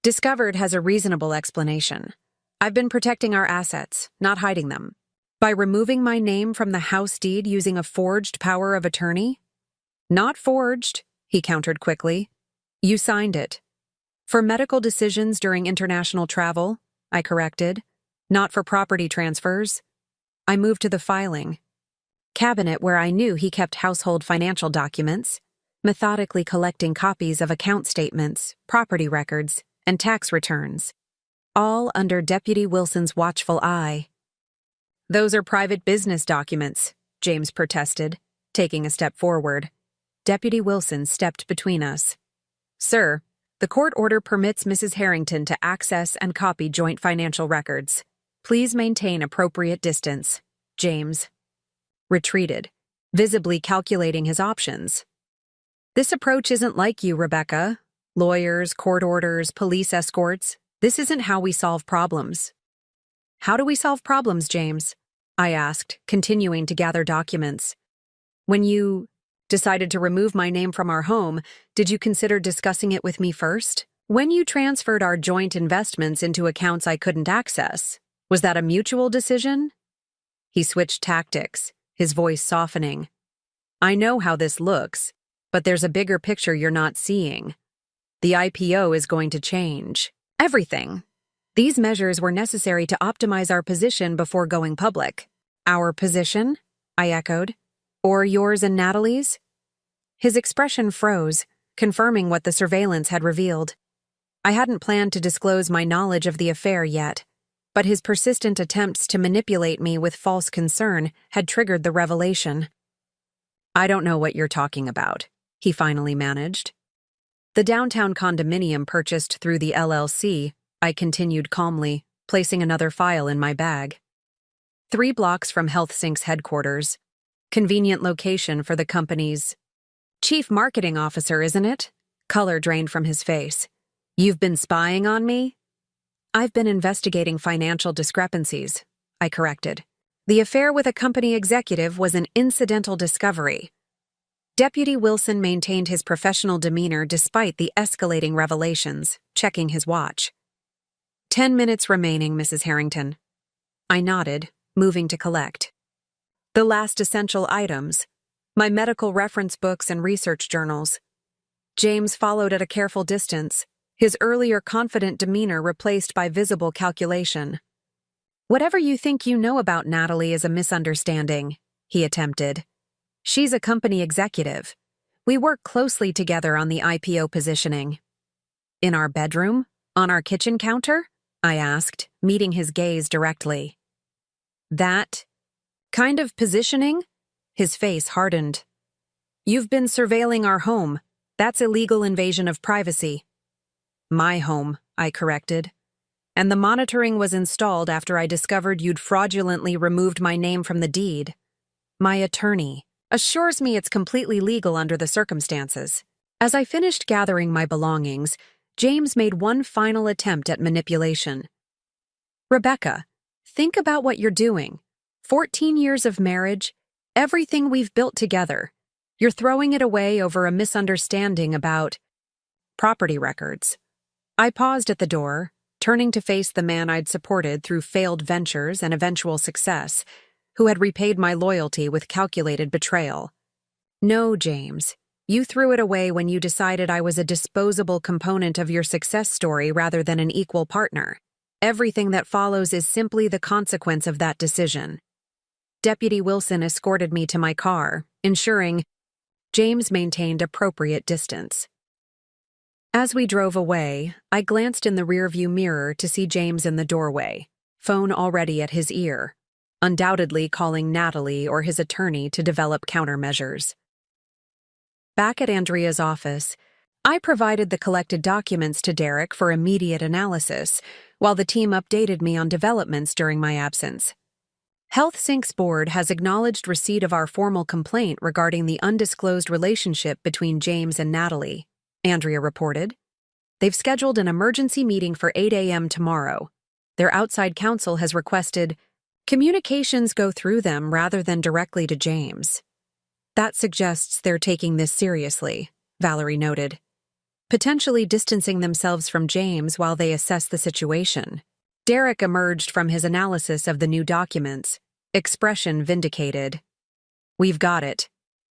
discovered has a reasonable explanation. I've been protecting our assets, not hiding them. By removing my name from the house deed using a forged power of attorney?" "Not forged," he countered quickly. "You signed it. For medical decisions during international travel," I corrected, "not for property transfers." I moved to the filing cabinet where I knew he kept household financial documents, methodically collecting copies of account statements, property records, and tax returns, all under Deputy Wilson's watchful eye. "Those are private business documents," James protested, taking a step forward. Deputy Wilson stepped between us. "Sir, the court order permits Mrs. Harrington to access and copy joint financial records. Please maintain appropriate distance." James retreated, visibly calculating his options. "This approach isn't like you, Rebecca. Lawyers, court orders, police escorts. This isn't how we solve problems." "How do we solve problems, James?" I asked, continuing to gather documents. "When you decided to remove my name from our home, did you consider discussing it with me first? When you transferred our joint investments into accounts I couldn't access, was that a mutual decision?" He switched tactics, his voice softening. "I know how this looks, but there's a bigger picture you're not seeing. The IPO is going to change everything. These measures were necessary to optimize our position before going public." "Our position?" I echoed. "Or yours and Natalie's?" His expression froze, confirming what the surveillance had revealed. I hadn't planned to disclose my knowledge of the affair yet, but his persistent attempts to manipulate me with false concern had triggered the revelation. "I don't know what you're talking about," he finally managed. "The downtown condominium purchased through the LLC," I continued calmly, placing another file in my bag. 3 blocks from HealthSync's headquarters. Convenient location for the company's chief marketing officer, isn't it? Color drained from his face. "You've been spying on me?" "I've been investigating financial discrepancies," I corrected. "The affair with a company executive was an incidental discovery." Deputy Wilson maintained his professional demeanor despite the escalating revelations, checking his watch. 10 minutes remaining, Mrs. Harrington. I nodded, moving to collect. The last essential items, my medical reference books and research journals. James followed at a careful distance, his earlier confident demeanor replaced by visible calculation. Whatever you think you know about Natalie is a misunderstanding, he attempted. She's a company executive. We work closely together on the IPO positioning. In our bedroom? On our kitchen counter? I asked, meeting his gaze directly. That kind of positioning? His face hardened. You've been surveilling our home. That's illegal invasion of privacy. My home, I corrected. And the monitoring was installed after I discovered you'd fraudulently removed my name from the deed. My attorney assures me it's completely legal under the circumstances. As I finished gathering my belongings, James made one final attempt at manipulation. Rebecca, think about what you're doing. 14 years of marriage, everything we've built together. You're throwing it away over a misunderstanding about property records. I paused at the door, turning to face the man I'd supported through failed ventures and eventual success, who had repaid my loyalty with calculated betrayal. No, James, you threw it away when you decided I was a disposable component of your success story rather than an equal partner. Everything that follows is simply the consequence of that decision. Deputy Wilson escorted me to my car, ensuring James maintained appropriate distance. As we drove away, I glanced in the rearview mirror to see James in the doorway, phone already at his ear, undoubtedly calling Natalie or his attorney to develop countermeasures. Back at Andrea's office, I provided the collected documents to Derek for immediate analysis, while the team updated me on developments during my absence. HealthSync's board has acknowledged receipt of our formal complaint regarding the undisclosed relationship between James and Natalie, Andrea reported. They've scheduled an emergency meeting for 8 a.m. tomorrow. Their outside counsel has requested communications go through them rather than directly to James. That suggests they're taking this seriously, Valerie noted, potentially distancing themselves from James while they assess the situation. Derek emerged from his analysis of the new documents, expression vindicated. We've got it.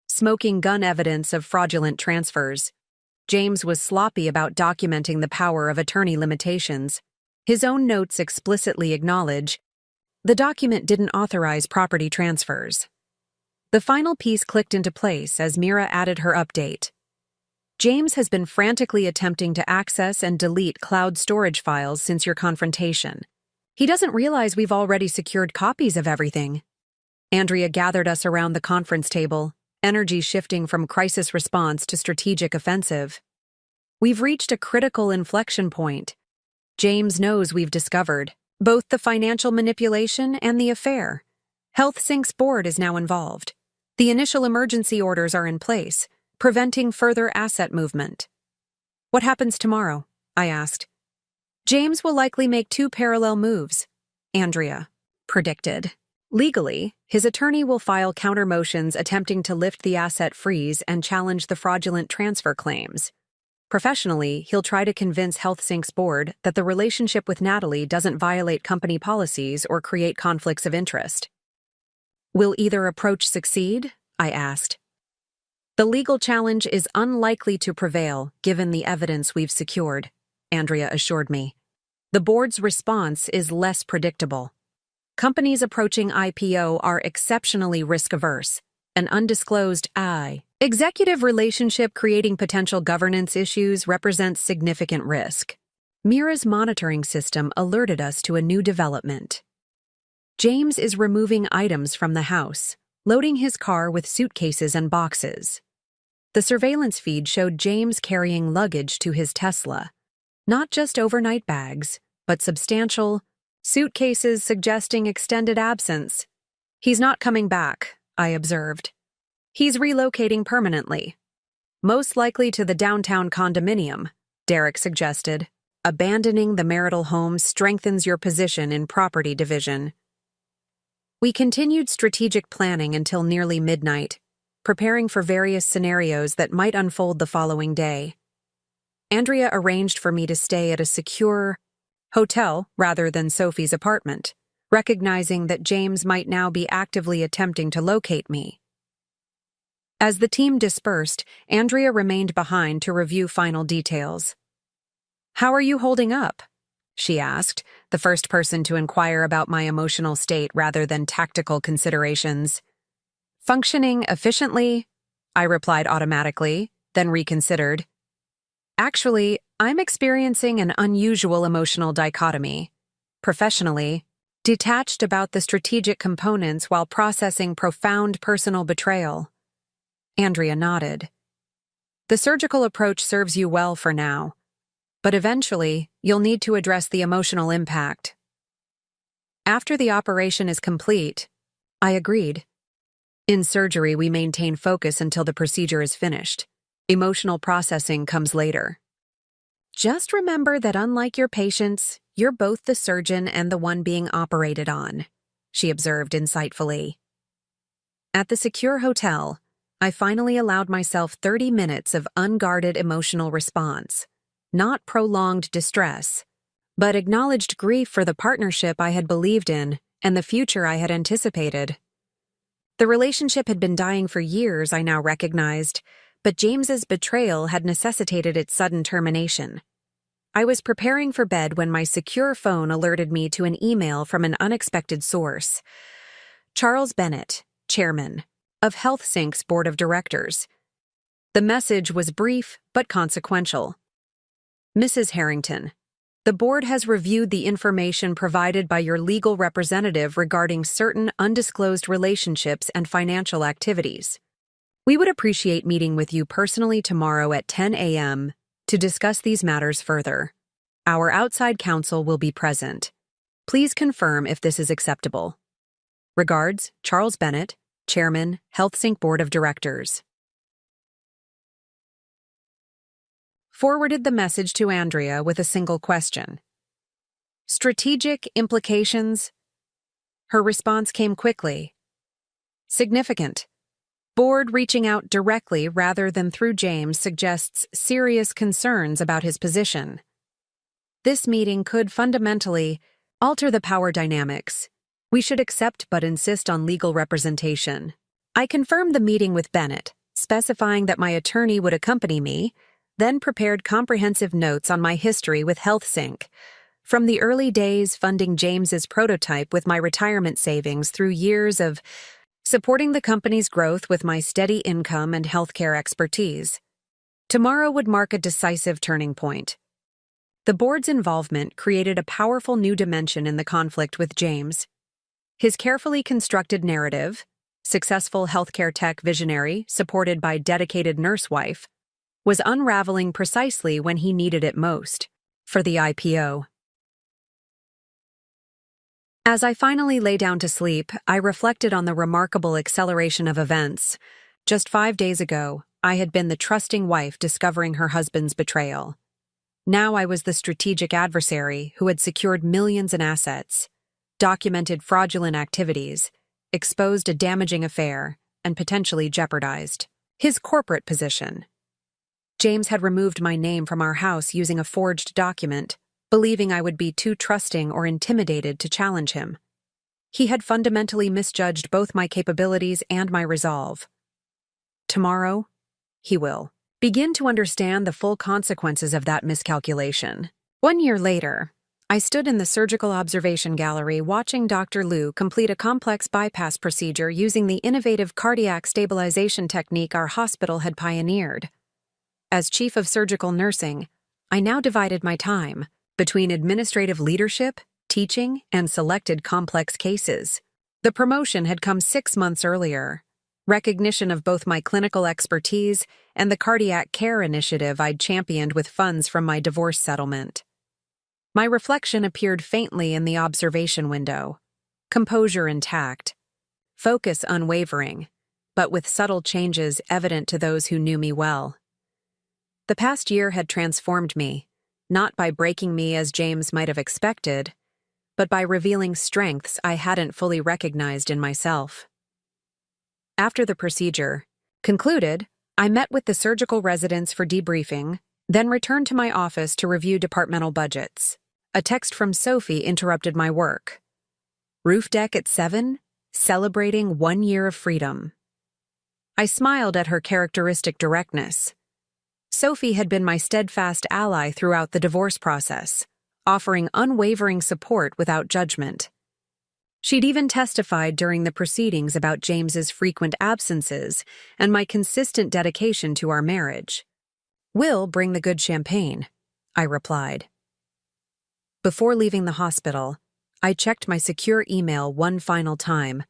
Smoking gun evidence of fraudulent transfers. James was sloppy about documenting the power of attorney limitations. His own notes explicitly acknowledge the document didn't authorize property transfers. The final piece clicked into place as Mira added her update. James has been frantically attempting to access and delete cloud storage files since your confrontation. He doesn't realize we've already secured copies of everything. Andrea gathered us around the conference table, energy shifting from crisis response to strategic offensive. We've reached a critical inflection point. James knows we've discovered both the financial manipulation and the affair. HealthSync's board is now involved. The initial emergency orders are in place, preventing further asset movement. What happens tomorrow? I asked. James will likely make 2 parallel moves, Andrea predicted. Legally, his attorney will file counter-motions attempting to lift the asset freeze and challenge the fraudulent transfer claims. Professionally, he'll try to convince HealthSync's board that the relationship with Natalie doesn't violate company policies or create conflicts of interest. Will either approach succeed? I asked. The legal challenge is unlikely to prevail given the evidence we've secured, Andrea assured me. The board's response is less predictable. Companies approaching IPO are exceptionally risk-averse. An undisclosed executive relationship creating potential governance issues represents significant risk. Mira's monitoring system alerted us to a new development. James is removing items from the house, loading his car with suitcases and boxes. The surveillance feed showed James carrying luggage to his Tesla. Not just overnight bags, but substantial suitcases suggesting extended absence. He's not coming back, I observed. He's relocating permanently. Most likely to the downtown condominium, Derek suggested. Abandoning the marital home strengthens your position in property division. We continued strategic planning until nearly midnight. preparing for various scenarios that might unfold the following day. Andrea arranged for me to stay at a secure hotel rather than Sophie's apartment, recognizing that James might now be actively attempting to locate me. As the team dispersed, Andrea remained behind to review final details. "How are you holding up?" she asked, the first person to inquire about my emotional state rather than tactical considerations. "Functioning efficiently," I replied automatically, then reconsidered. "Actually, I'm experiencing an unusual emotional dichotomy. Professionally, detached about the strategic components while processing profound personal betrayal." Andrea nodded. "The surgical approach serves you well for now, but eventually, you'll need to address the emotional impact." "After the operation is complete," I agreed. "In surgery, we maintain focus until the procedure is finished. Emotional processing comes later." "Just remember that unlike your patients, you're both the surgeon and the one being operated on," she observed insightfully. At the secure hotel, I finally allowed myself 30 minutes of unguarded emotional response. Not prolonged distress, but acknowledged grief for the partnership I had believed in and the future I had anticipated. The relationship had been dying for years, I now recognized, but James's betrayal had necessitated its sudden termination. I was preparing for bed when my secure phone alerted me to an email from an unexpected source. Charles Bennett, Chairman of HealthSync's Board of Directors. The message was brief but consequential. "Mrs. Harrington, the board has reviewed the information provided by your legal representative regarding certain undisclosed relationships and financial activities. We would appreciate meeting with you personally tomorrow at 10 a.m. to discuss these matters further. Our outside counsel will be present. Please confirm if this is acceptable. Regards, Charles Bennett, Chairman, HealthSync Board of Directors." Forwarded the message to Andrea with a single question. "Strategic implications?" Her response came quickly. "Significant. Board reaching out directly rather than through James suggests serious concerns about his position. This meeting could fundamentally alter the power dynamics. We should accept but insist on legal representation." I confirmed the meeting with Bennett, specifying that my attorney would accompany me, then prepared comprehensive notes on my history with HealthSync, from the early days funding James's prototype with my retirement savings through years of supporting the company's growth with my steady income and healthcare expertise. Tomorrow would mark a decisive turning point. The board's involvement created a powerful new dimension in the conflict with James. His carefully constructed narrative, successful healthcare tech visionary supported by dedicated nurse wife, was unraveling precisely when he needed it most, for the IPO. As I finally lay down to sleep, I reflected on the remarkable acceleration of events. Just 5 days ago, I had been the trusting wife discovering her husband's betrayal. Now I was the strategic adversary who had secured millions in assets, documented fraudulent activities, exposed a damaging affair, and potentially jeopardized his corporate position. James had removed my name from our house using a forged document, believing I would be too trusting or intimidated to challenge him. He had fundamentally misjudged both my capabilities and my resolve. Tomorrow, he will begin to understand the full consequences of that miscalculation. 1 year later, I stood in the surgical observation gallery watching Dr. Liu complete a complex bypass procedure using the innovative cardiac stabilization technique our hospital had pioneered. As chief of surgical nursing, I now divided my time between administrative leadership, teaching, and selected complex cases. The promotion had come 6 months earlier, recognition of both my clinical expertise and the cardiac care initiative I'd championed with funds from my divorce settlement. My reflection appeared faintly in the observation window, composure intact, focus unwavering, but with subtle changes evident to those who knew me well. The past year had transformed me, not by breaking me as James might have expected, but by revealing strengths I hadn't fully recognized in myself. After the procedure, Concluded, I met with the surgical residents for debriefing, then returned to my office to review departmental budgets. A text from Sophie interrupted my work. Roof deck at 7, celebrating 1 year of freedom. I smiled at her characteristic directness. Sophie had been my steadfast ally throughout the divorce process, offering unwavering support without judgment. She'd even testified during the proceedings about James's frequent absences and my consistent dedication to our marriage. "We'll bring the good champagne," I replied. Before leaving the hospital, I checked my secure email one final time.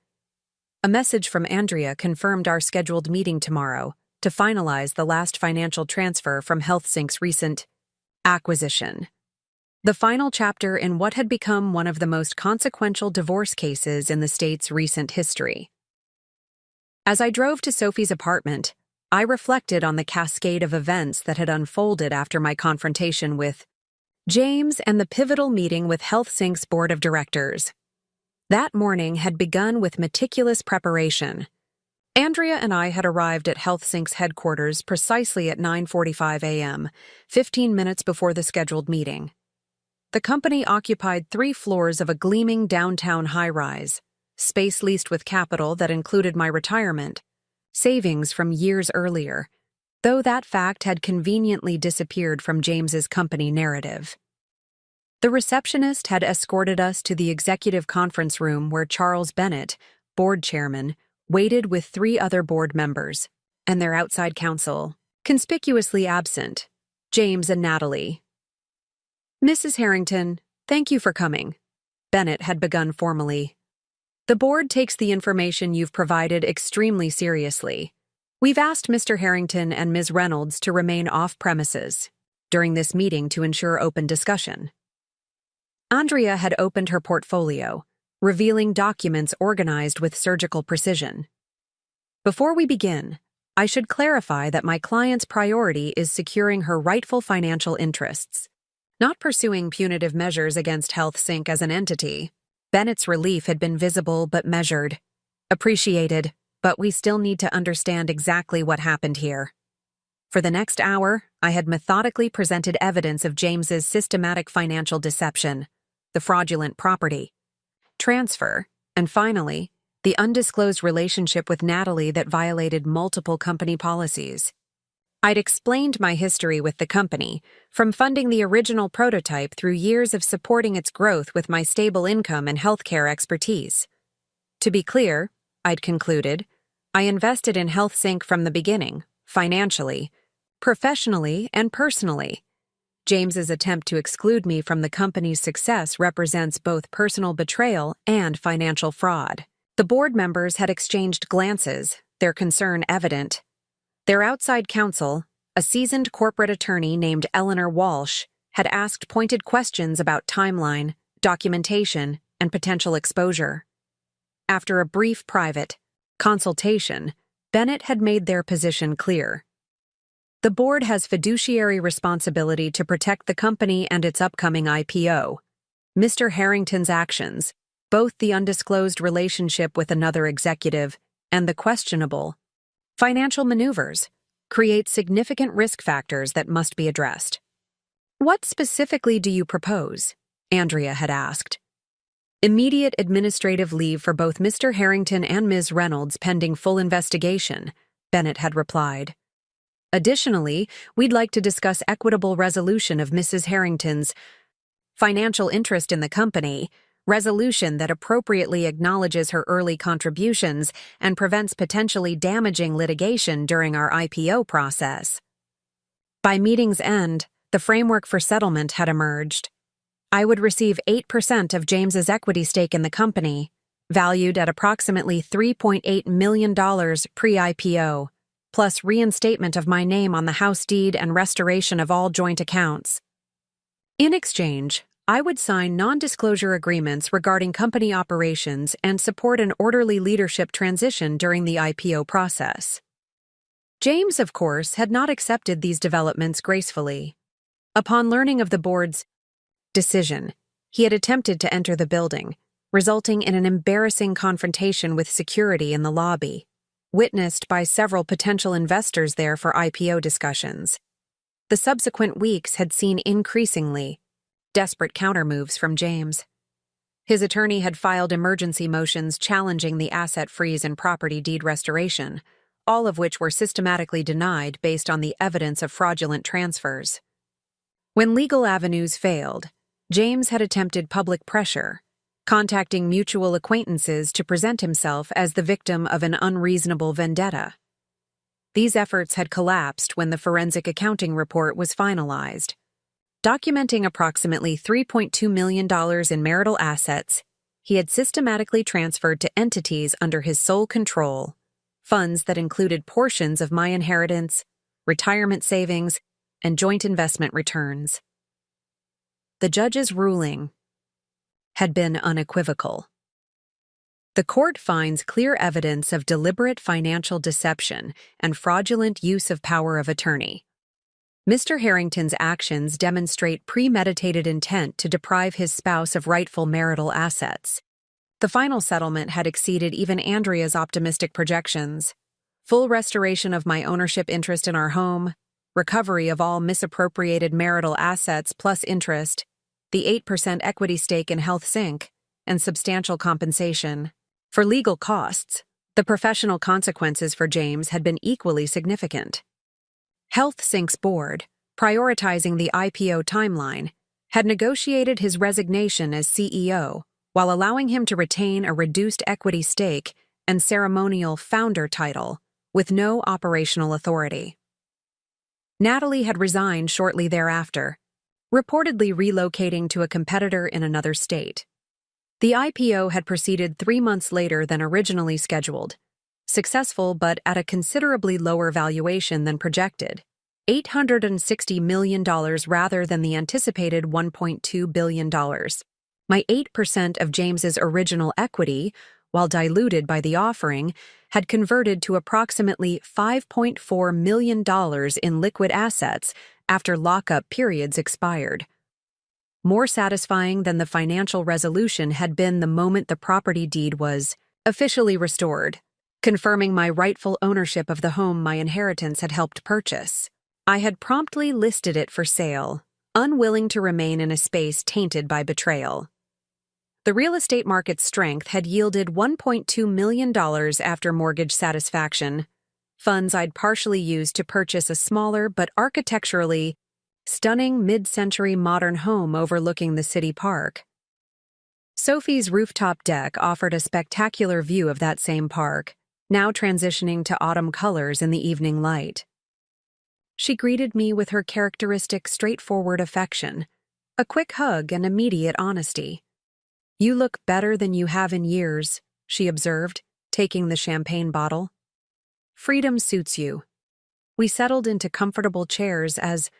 A message from Andrea confirmed our scheduled meeting tomorrow to finalize the last financial transfer from HealthSync's recent acquisition. The final chapter in what had become one of the most consequential divorce cases in the state's recent history. As I drove to Sophie's apartment, I reflected on the cascade of events that had unfolded after my confrontation with James and the pivotal meeting with HealthSync's board of directors. That morning had begun with meticulous preparation. Andrea and I had arrived at HealthSync's headquarters precisely at 9:45 a.m., 15 minutes before the scheduled meeting. The company occupied 3 floors of a gleaming downtown high-rise, space leased with capital that included my retirement, savings from years earlier, though that fact had conveniently disappeared from James's company narrative. The receptionist had escorted us to the executive conference room where Charles Bennett, board chairman, waited with 3 other board members, and their outside counsel, conspicuously absent, James and Natalie. "Mrs. Harrington, thank you for coming," Bennett had begun formally. "The board takes the information you've provided extremely seriously. We've asked Mr. Harrington and Ms. Reynolds to remain off-premises during this meeting to ensure open discussion." Andrea had opened her portfolio, revealing documents organized with surgical precision. "Before we begin, I should clarify that my client's priority is securing her rightful financial interests, not pursuing punitive measures against HealthSync as an entity." Bennett's relief had been visible but measured. "Appreciated, but we still need to understand exactly what happened here." For the next hour, I had methodically presented evidence of James's systematic financial deception, the fraudulent property transfer, and finally, the undisclosed relationship with Natalie that violated multiple company policies. I'd explained my history with the company, from funding the original prototype through years of supporting its growth with my stable income and healthcare expertise. To be clear, I'd concluded, I invested in HealthSync from the beginning, financially, professionally, and personally. James's attempt to exclude me from the company's success represents both personal betrayal and financial fraud. The board members had exchanged glances, their concern evident. Their outside counsel, a seasoned corporate attorney named Eleanor Walsh, had asked pointed questions about timeline, documentation, and potential exposure. After a brief private consultation, Bennett had made their position clear. The board has fiduciary responsibility to protect the company and its upcoming IPO. Mr. Harrington's actions, both the undisclosed relationship with another executive and the questionable financial maneuvers, create significant risk factors that must be addressed. "What specifically do you propose?" Andrea had asked. "Immediate administrative leave for both Mr. Harrington and Ms. Reynolds pending full investigation," Bennett had replied. "Additionally, we'd like to discuss equitable resolution of Mrs. Harrington's financial interest in the company, resolution that appropriately acknowledges her early contributions and prevents potentially damaging litigation during our IPO process." By meeting's end, the framework for settlement had emerged. I would receive 8% of James's equity stake in the company, valued at approximately $3.8 million pre-IPO, plus reinstatement of my name on the house deed and restoration of all joint accounts. In exchange, I would sign non-disclosure agreements regarding company operations and support an orderly leadership transition during the IPO process. James, of course, had not accepted these developments gracefully. Upon learning of the board's decision, he had attempted to enter the building, resulting in an embarrassing confrontation with security in the lobby. witnessed by several potential investors there for IPO discussions. The subsequent weeks had seen increasingly desperate countermoves from James. His attorney had filed emergency motions challenging the asset freeze and property deed restoration, all of which were systematically denied based on the evidence of fraudulent transfers. When legal avenues failed, James had attempted public pressure, contacting mutual acquaintances to present himself as the victim of an unreasonable vendetta. These efforts had collapsed when the forensic accounting report was finalized. Documenting approximately $3.2 million in marital assets, he had systematically transferred to entities under his sole control, funds that included portions of my inheritance, retirement savings, and joint investment returns. The judge's ruling had been unequivocal. The court finds clear evidence of deliberate financial deception and fraudulent use of power of attorney. Mr. Harrington's actions demonstrate premeditated intent to deprive his spouse of rightful marital assets. The final settlement had exceeded even Andrea's optimistic projections. Full restoration of my ownership interest in our home, recovery of all misappropriated marital assets plus interest, the 8% equity stake in Health Sync, and substantial compensation. For legal costs, the professional consequences for James had been equally significant. Health Sync's board, prioritizing the IPO timeline, had negotiated his resignation as CEO while allowing him to retain a reduced equity stake and ceremonial founder title with no operational authority. Natalie had resigned shortly thereafter, reportedly relocating to a competitor in another state. The IPO had proceeded 3 months later than originally scheduled, successful but at a considerably lower valuation than projected, $860 million rather than the anticipated $1.2 billion. My 8% of James's original equity, while diluted by the offering, had converted to approximately $5.4 million in liquid assets after lockup periods expired. More satisfying than the financial resolution had been the moment the property deed was officially restored, confirming my rightful ownership of the home my inheritance had helped purchase. I had promptly listed it for sale, unwilling to remain in a space tainted by betrayal. The real estate market's strength had yielded $1.2 million after mortgage satisfaction, funds I'd partially used to purchase a smaller but architecturally stunning mid-century modern home overlooking the city park. Sophie's rooftop deck offered a spectacular view of that same park, now transitioning to autumn colors in the evening light. She greeted me with her characteristic straightforward affection, a quick hug and immediate honesty. "You look better than you have in years," she observed, taking the champagne bottle. "Freedom suits you." We settled into comfortable chairs as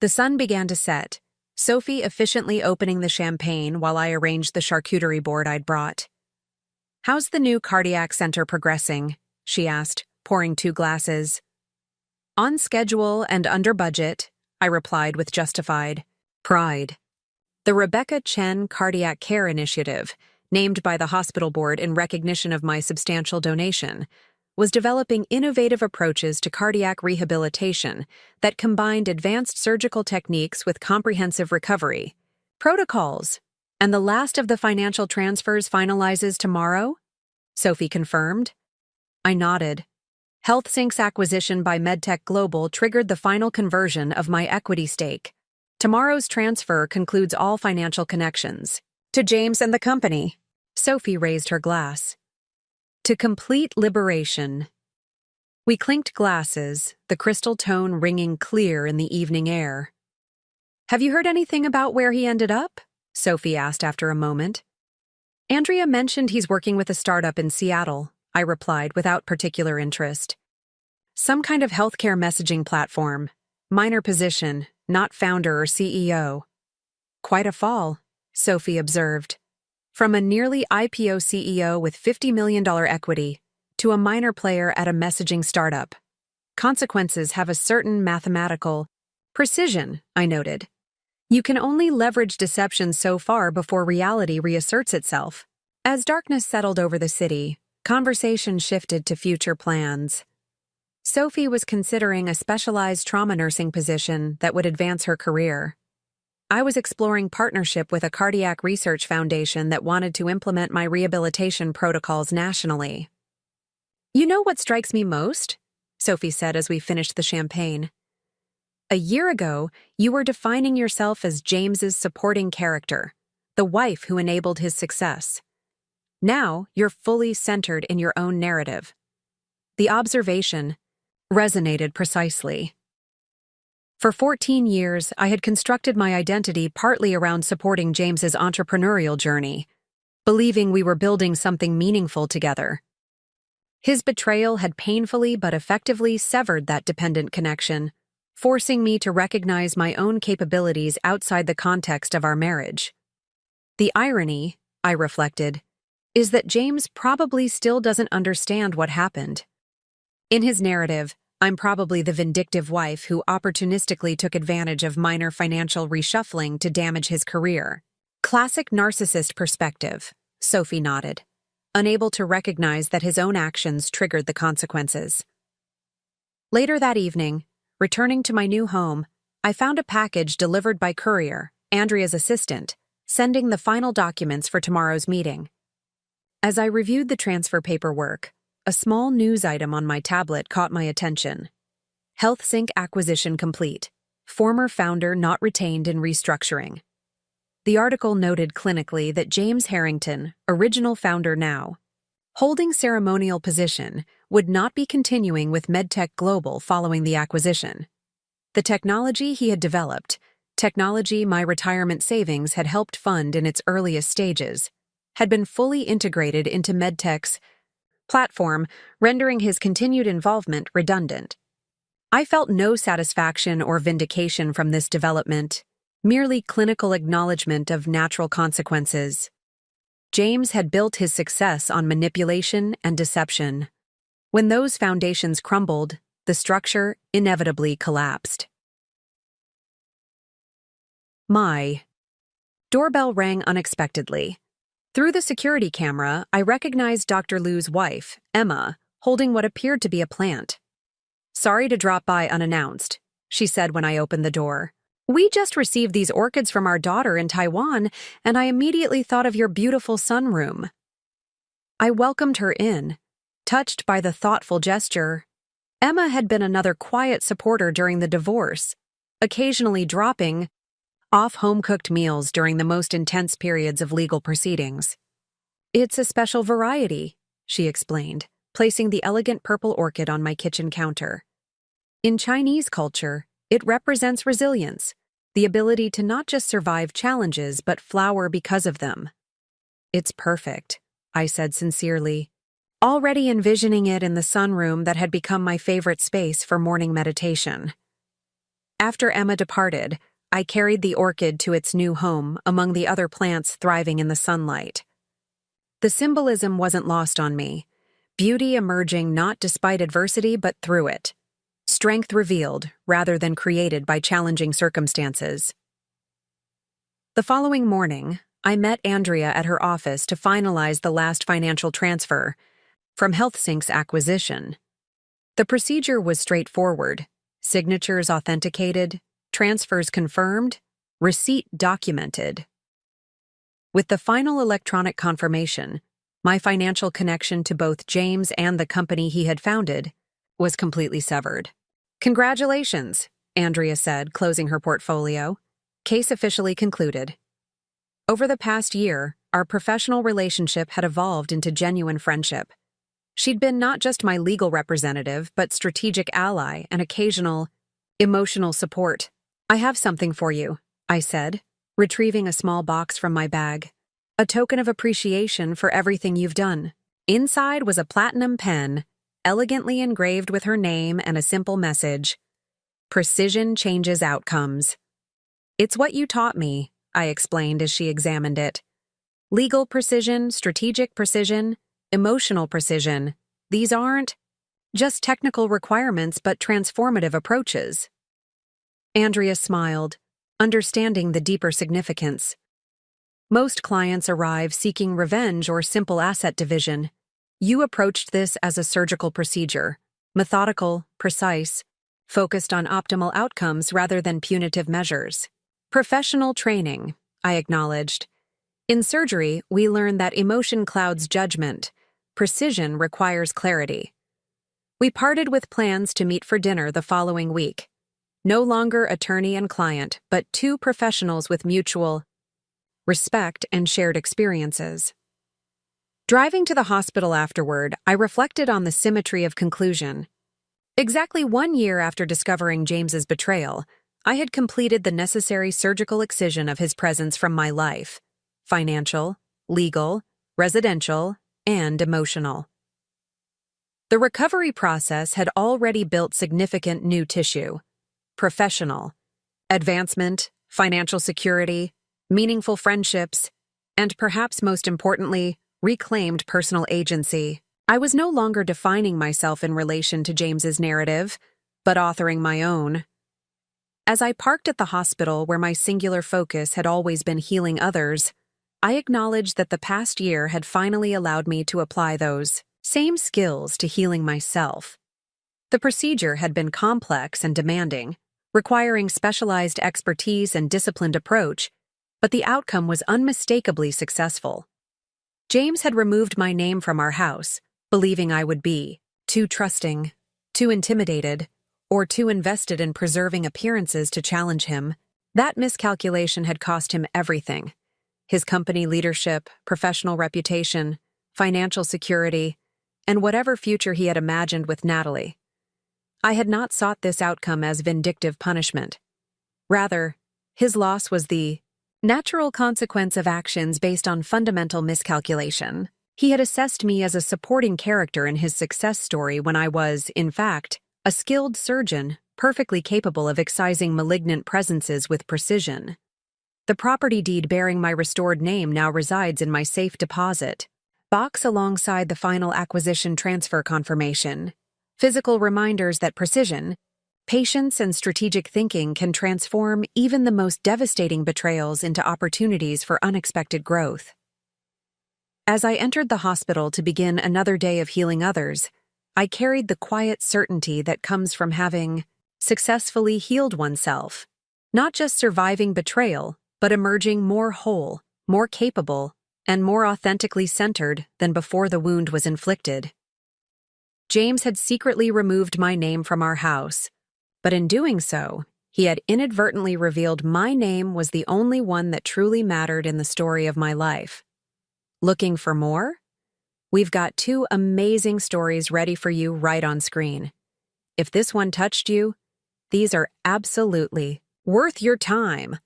the sun began to set, Sophie efficiently opening the champagne while I arranged the charcuterie board I'd brought. "How's the new cardiac center progressing?" she asked, pouring 2 glasses. "On schedule and under budget," I replied with justified pride. The Rebecca Chen Cardiac Care Initiative, named by the hospital board in recognition of my substantial donation, was developing innovative approaches to cardiac rehabilitation that combined advanced surgical techniques with comprehensive recovery protocols. "And the last of the financial transfers finalizes tomorrow?" Sophie confirmed. I nodded. HealthSync's acquisition by MedTech Global triggered the final conversion of my equity stake. Tomorrow's transfer concludes all financial connections. "To James and the company." Sophie raised her glass. "To complete liberation." We clinked glasses, the crystal tone ringing clear in the evening air. "Have you heard anything about where he ended up?" Sophie asked after a moment. "Andrea mentioned he's working with a startup in Seattle," I replied without particular interest. "Some kind of healthcare messaging platform. Minor position, not founder or CEO." "Quite a fall," Sophie observed. "From a nearly IPO CEO with $50 million equity to a minor player at a messaging startup. Consequences have a certain mathematical precision," I noted. "You can only leverage deception so far before reality reasserts itself." As darkness settled over the city, Conversation shifted to future plans. Sophie was considering a specialized trauma nursing position that would advance her career. I was exploring partnership with a cardiac research foundation that wanted to implement my rehabilitation protocols nationally. "You know what strikes me most?" Sophie said as we finished the champagne. "A year ago, you were defining yourself as James's supporting character, the wife who enabled his success. Now, you're fully centered in your own narrative." The observation resonated precisely. For 14 years, I had constructed my identity partly around supporting James's entrepreneurial journey, believing we were building something meaningful together. His betrayal had painfully but effectively severed that dependent connection, forcing me to recognize my own capabilities outside the context of our marriage. The irony, I reflected, is that James probably still doesn't understand what happened. In his narrative, I'm probably the vindictive wife who opportunistically took advantage of minor financial reshuffling to damage his career. Classic narcissist perspective, Sophie nodded, unable to recognize that his own actions triggered the consequences. Later that evening, returning to my new home, I found a package delivered by courier, Andrea's assistant, sending the final documents for tomorrow's meeting. As I reviewed the transfer paperwork, a small news item on my tablet caught my attention. HealthSync acquisition complete. Former founder not retained in restructuring. The article noted clinically that James Harrington, original founder now, holding ceremonial position, would not be continuing with MedTech Global following the acquisition. The technology he had developed, technology my retirement savings had helped fund in its earliest stages, had been fully integrated into MedTech's platform, rendering his continued involvement redundant. I felt no satisfaction or vindication from this development, merely clinical acknowledgement of natural consequences. James had built his success on manipulation and deception. When those foundations crumbled, the structure inevitably collapsed. My doorbell rang unexpectedly. Through the security camera, I recognized Dr. Liu's wife, Emma, holding what appeared to be a plant. "Sorry to drop by unannounced," she said when I opened the door. "We just received these orchids from our daughter in Taiwan, and I immediately thought of your beautiful sunroom." I welcomed her in, touched by the thoughtful gesture. Emma had been another quiet supporter during the divorce, occasionally dropping off home-cooked meals during the most intense periods of legal proceedings. "It's a special variety," she explained, placing the elegant purple orchid on my kitchen counter. "In Chinese culture, it represents resilience, the ability to not just survive challenges but flower because of them." "It's perfect," I said sincerely, already envisioning it in the sunroom that had become my favorite space for morning meditation. After Emma departed, I carried the orchid to its new home among the other plants thriving in the sunlight. The symbolism wasn't lost on me, beauty emerging not despite adversity but through it. Strength revealed rather than created by challenging circumstances. The following morning, I met Andrea at her office to finalize the last financial transfer from HealthSync's acquisition. The procedure was straightforward: signatures authenticated, transfers confirmed, receipt documented. With the final electronic confirmation, my financial connection to both James and the company he had founded was completely severed. "Congratulations," Andrea said, closing her portfolio. "Case officially concluded." Over the past year, our professional relationship had evolved into genuine friendship. She'd been not just my legal representative, but strategic ally and occasional emotional support. "I have something for you," I said, retrieving a small box from my bag. "A token of appreciation for everything you've done." Inside was a platinum pen, elegantly engraved with her name and a simple message: "Precision changes outcomes." "It's what you taught me," I explained as she examined it. "Legal precision, strategic precision, emotional precision. These aren't just technical requirements but transformative approaches." Andrea smiled, understanding the deeper significance. "Most clients arrive seeking revenge or simple asset division. You approached this as a surgical procedure, methodical, precise, focused on optimal outcomes rather than punitive measures. Professional training, I acknowledged. In surgery, we learn that emotion clouds judgment. Precision requires clarity. We parted with plans to meet for dinner the following week. No longer attorney and client, but two professionals with mutual respect and shared experiences. Driving to the hospital afterward, I reflected on the symmetry of conclusion. Exactly 1 year after discovering James's betrayal, I had completed the necessary surgical excision of his presence from my life: financial, legal, residential, and emotional. The recovery process had already built significant new tissue: professional, advancement, financial security, meaningful friendships, and perhaps most importantly, reclaimed personal agency. I was no longer defining myself in relation to James's narrative, but authoring my own. As I parked at the hospital where my singular focus had always been healing others, I acknowledged that the past year had finally allowed me to apply those same skills to healing myself. The procedure had been complex and demanding, requiring specialized expertise and disciplined approach, but the outcome was unmistakably successful. James had removed my name from our house, believing I would be too trusting, too intimidated, or too invested in preserving appearances to challenge him. That miscalculation had cost him everything: his company leadership, professional reputation, financial security, and whatever future he had imagined with Natalie. I had not sought this outcome as vindictive punishment. Rather, his loss was the natural consequence of actions based on fundamental miscalculation. He had assessed me as a supporting character in his success story when I was, in fact, a skilled surgeon, perfectly capable of excising malignant presences with precision. The property deed bearing my restored name now resides in my safe deposit box alongside the final acquisition transfer confirmation. Physical reminders that precision, patience, and strategic thinking can transform even the most devastating betrayals into opportunities for unexpected growth. As I entered the hospital to begin another day of healing others, I carried the quiet certainty that comes from having successfully healed oneself, not just surviving betrayal, but emerging more whole, more capable, and more authentically centered than before the wound was inflicted. James had secretly removed my name from our house, but in doing so, he had inadvertently revealed my name was the only one that truly mattered in the story of my life. Looking for more? We've got 2 amazing stories ready for you right on screen. If this one touched you, these are absolutely worth your time.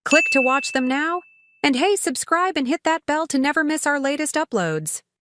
Click to watch them now, and hey, subscribe and hit that bell to never miss our latest uploads.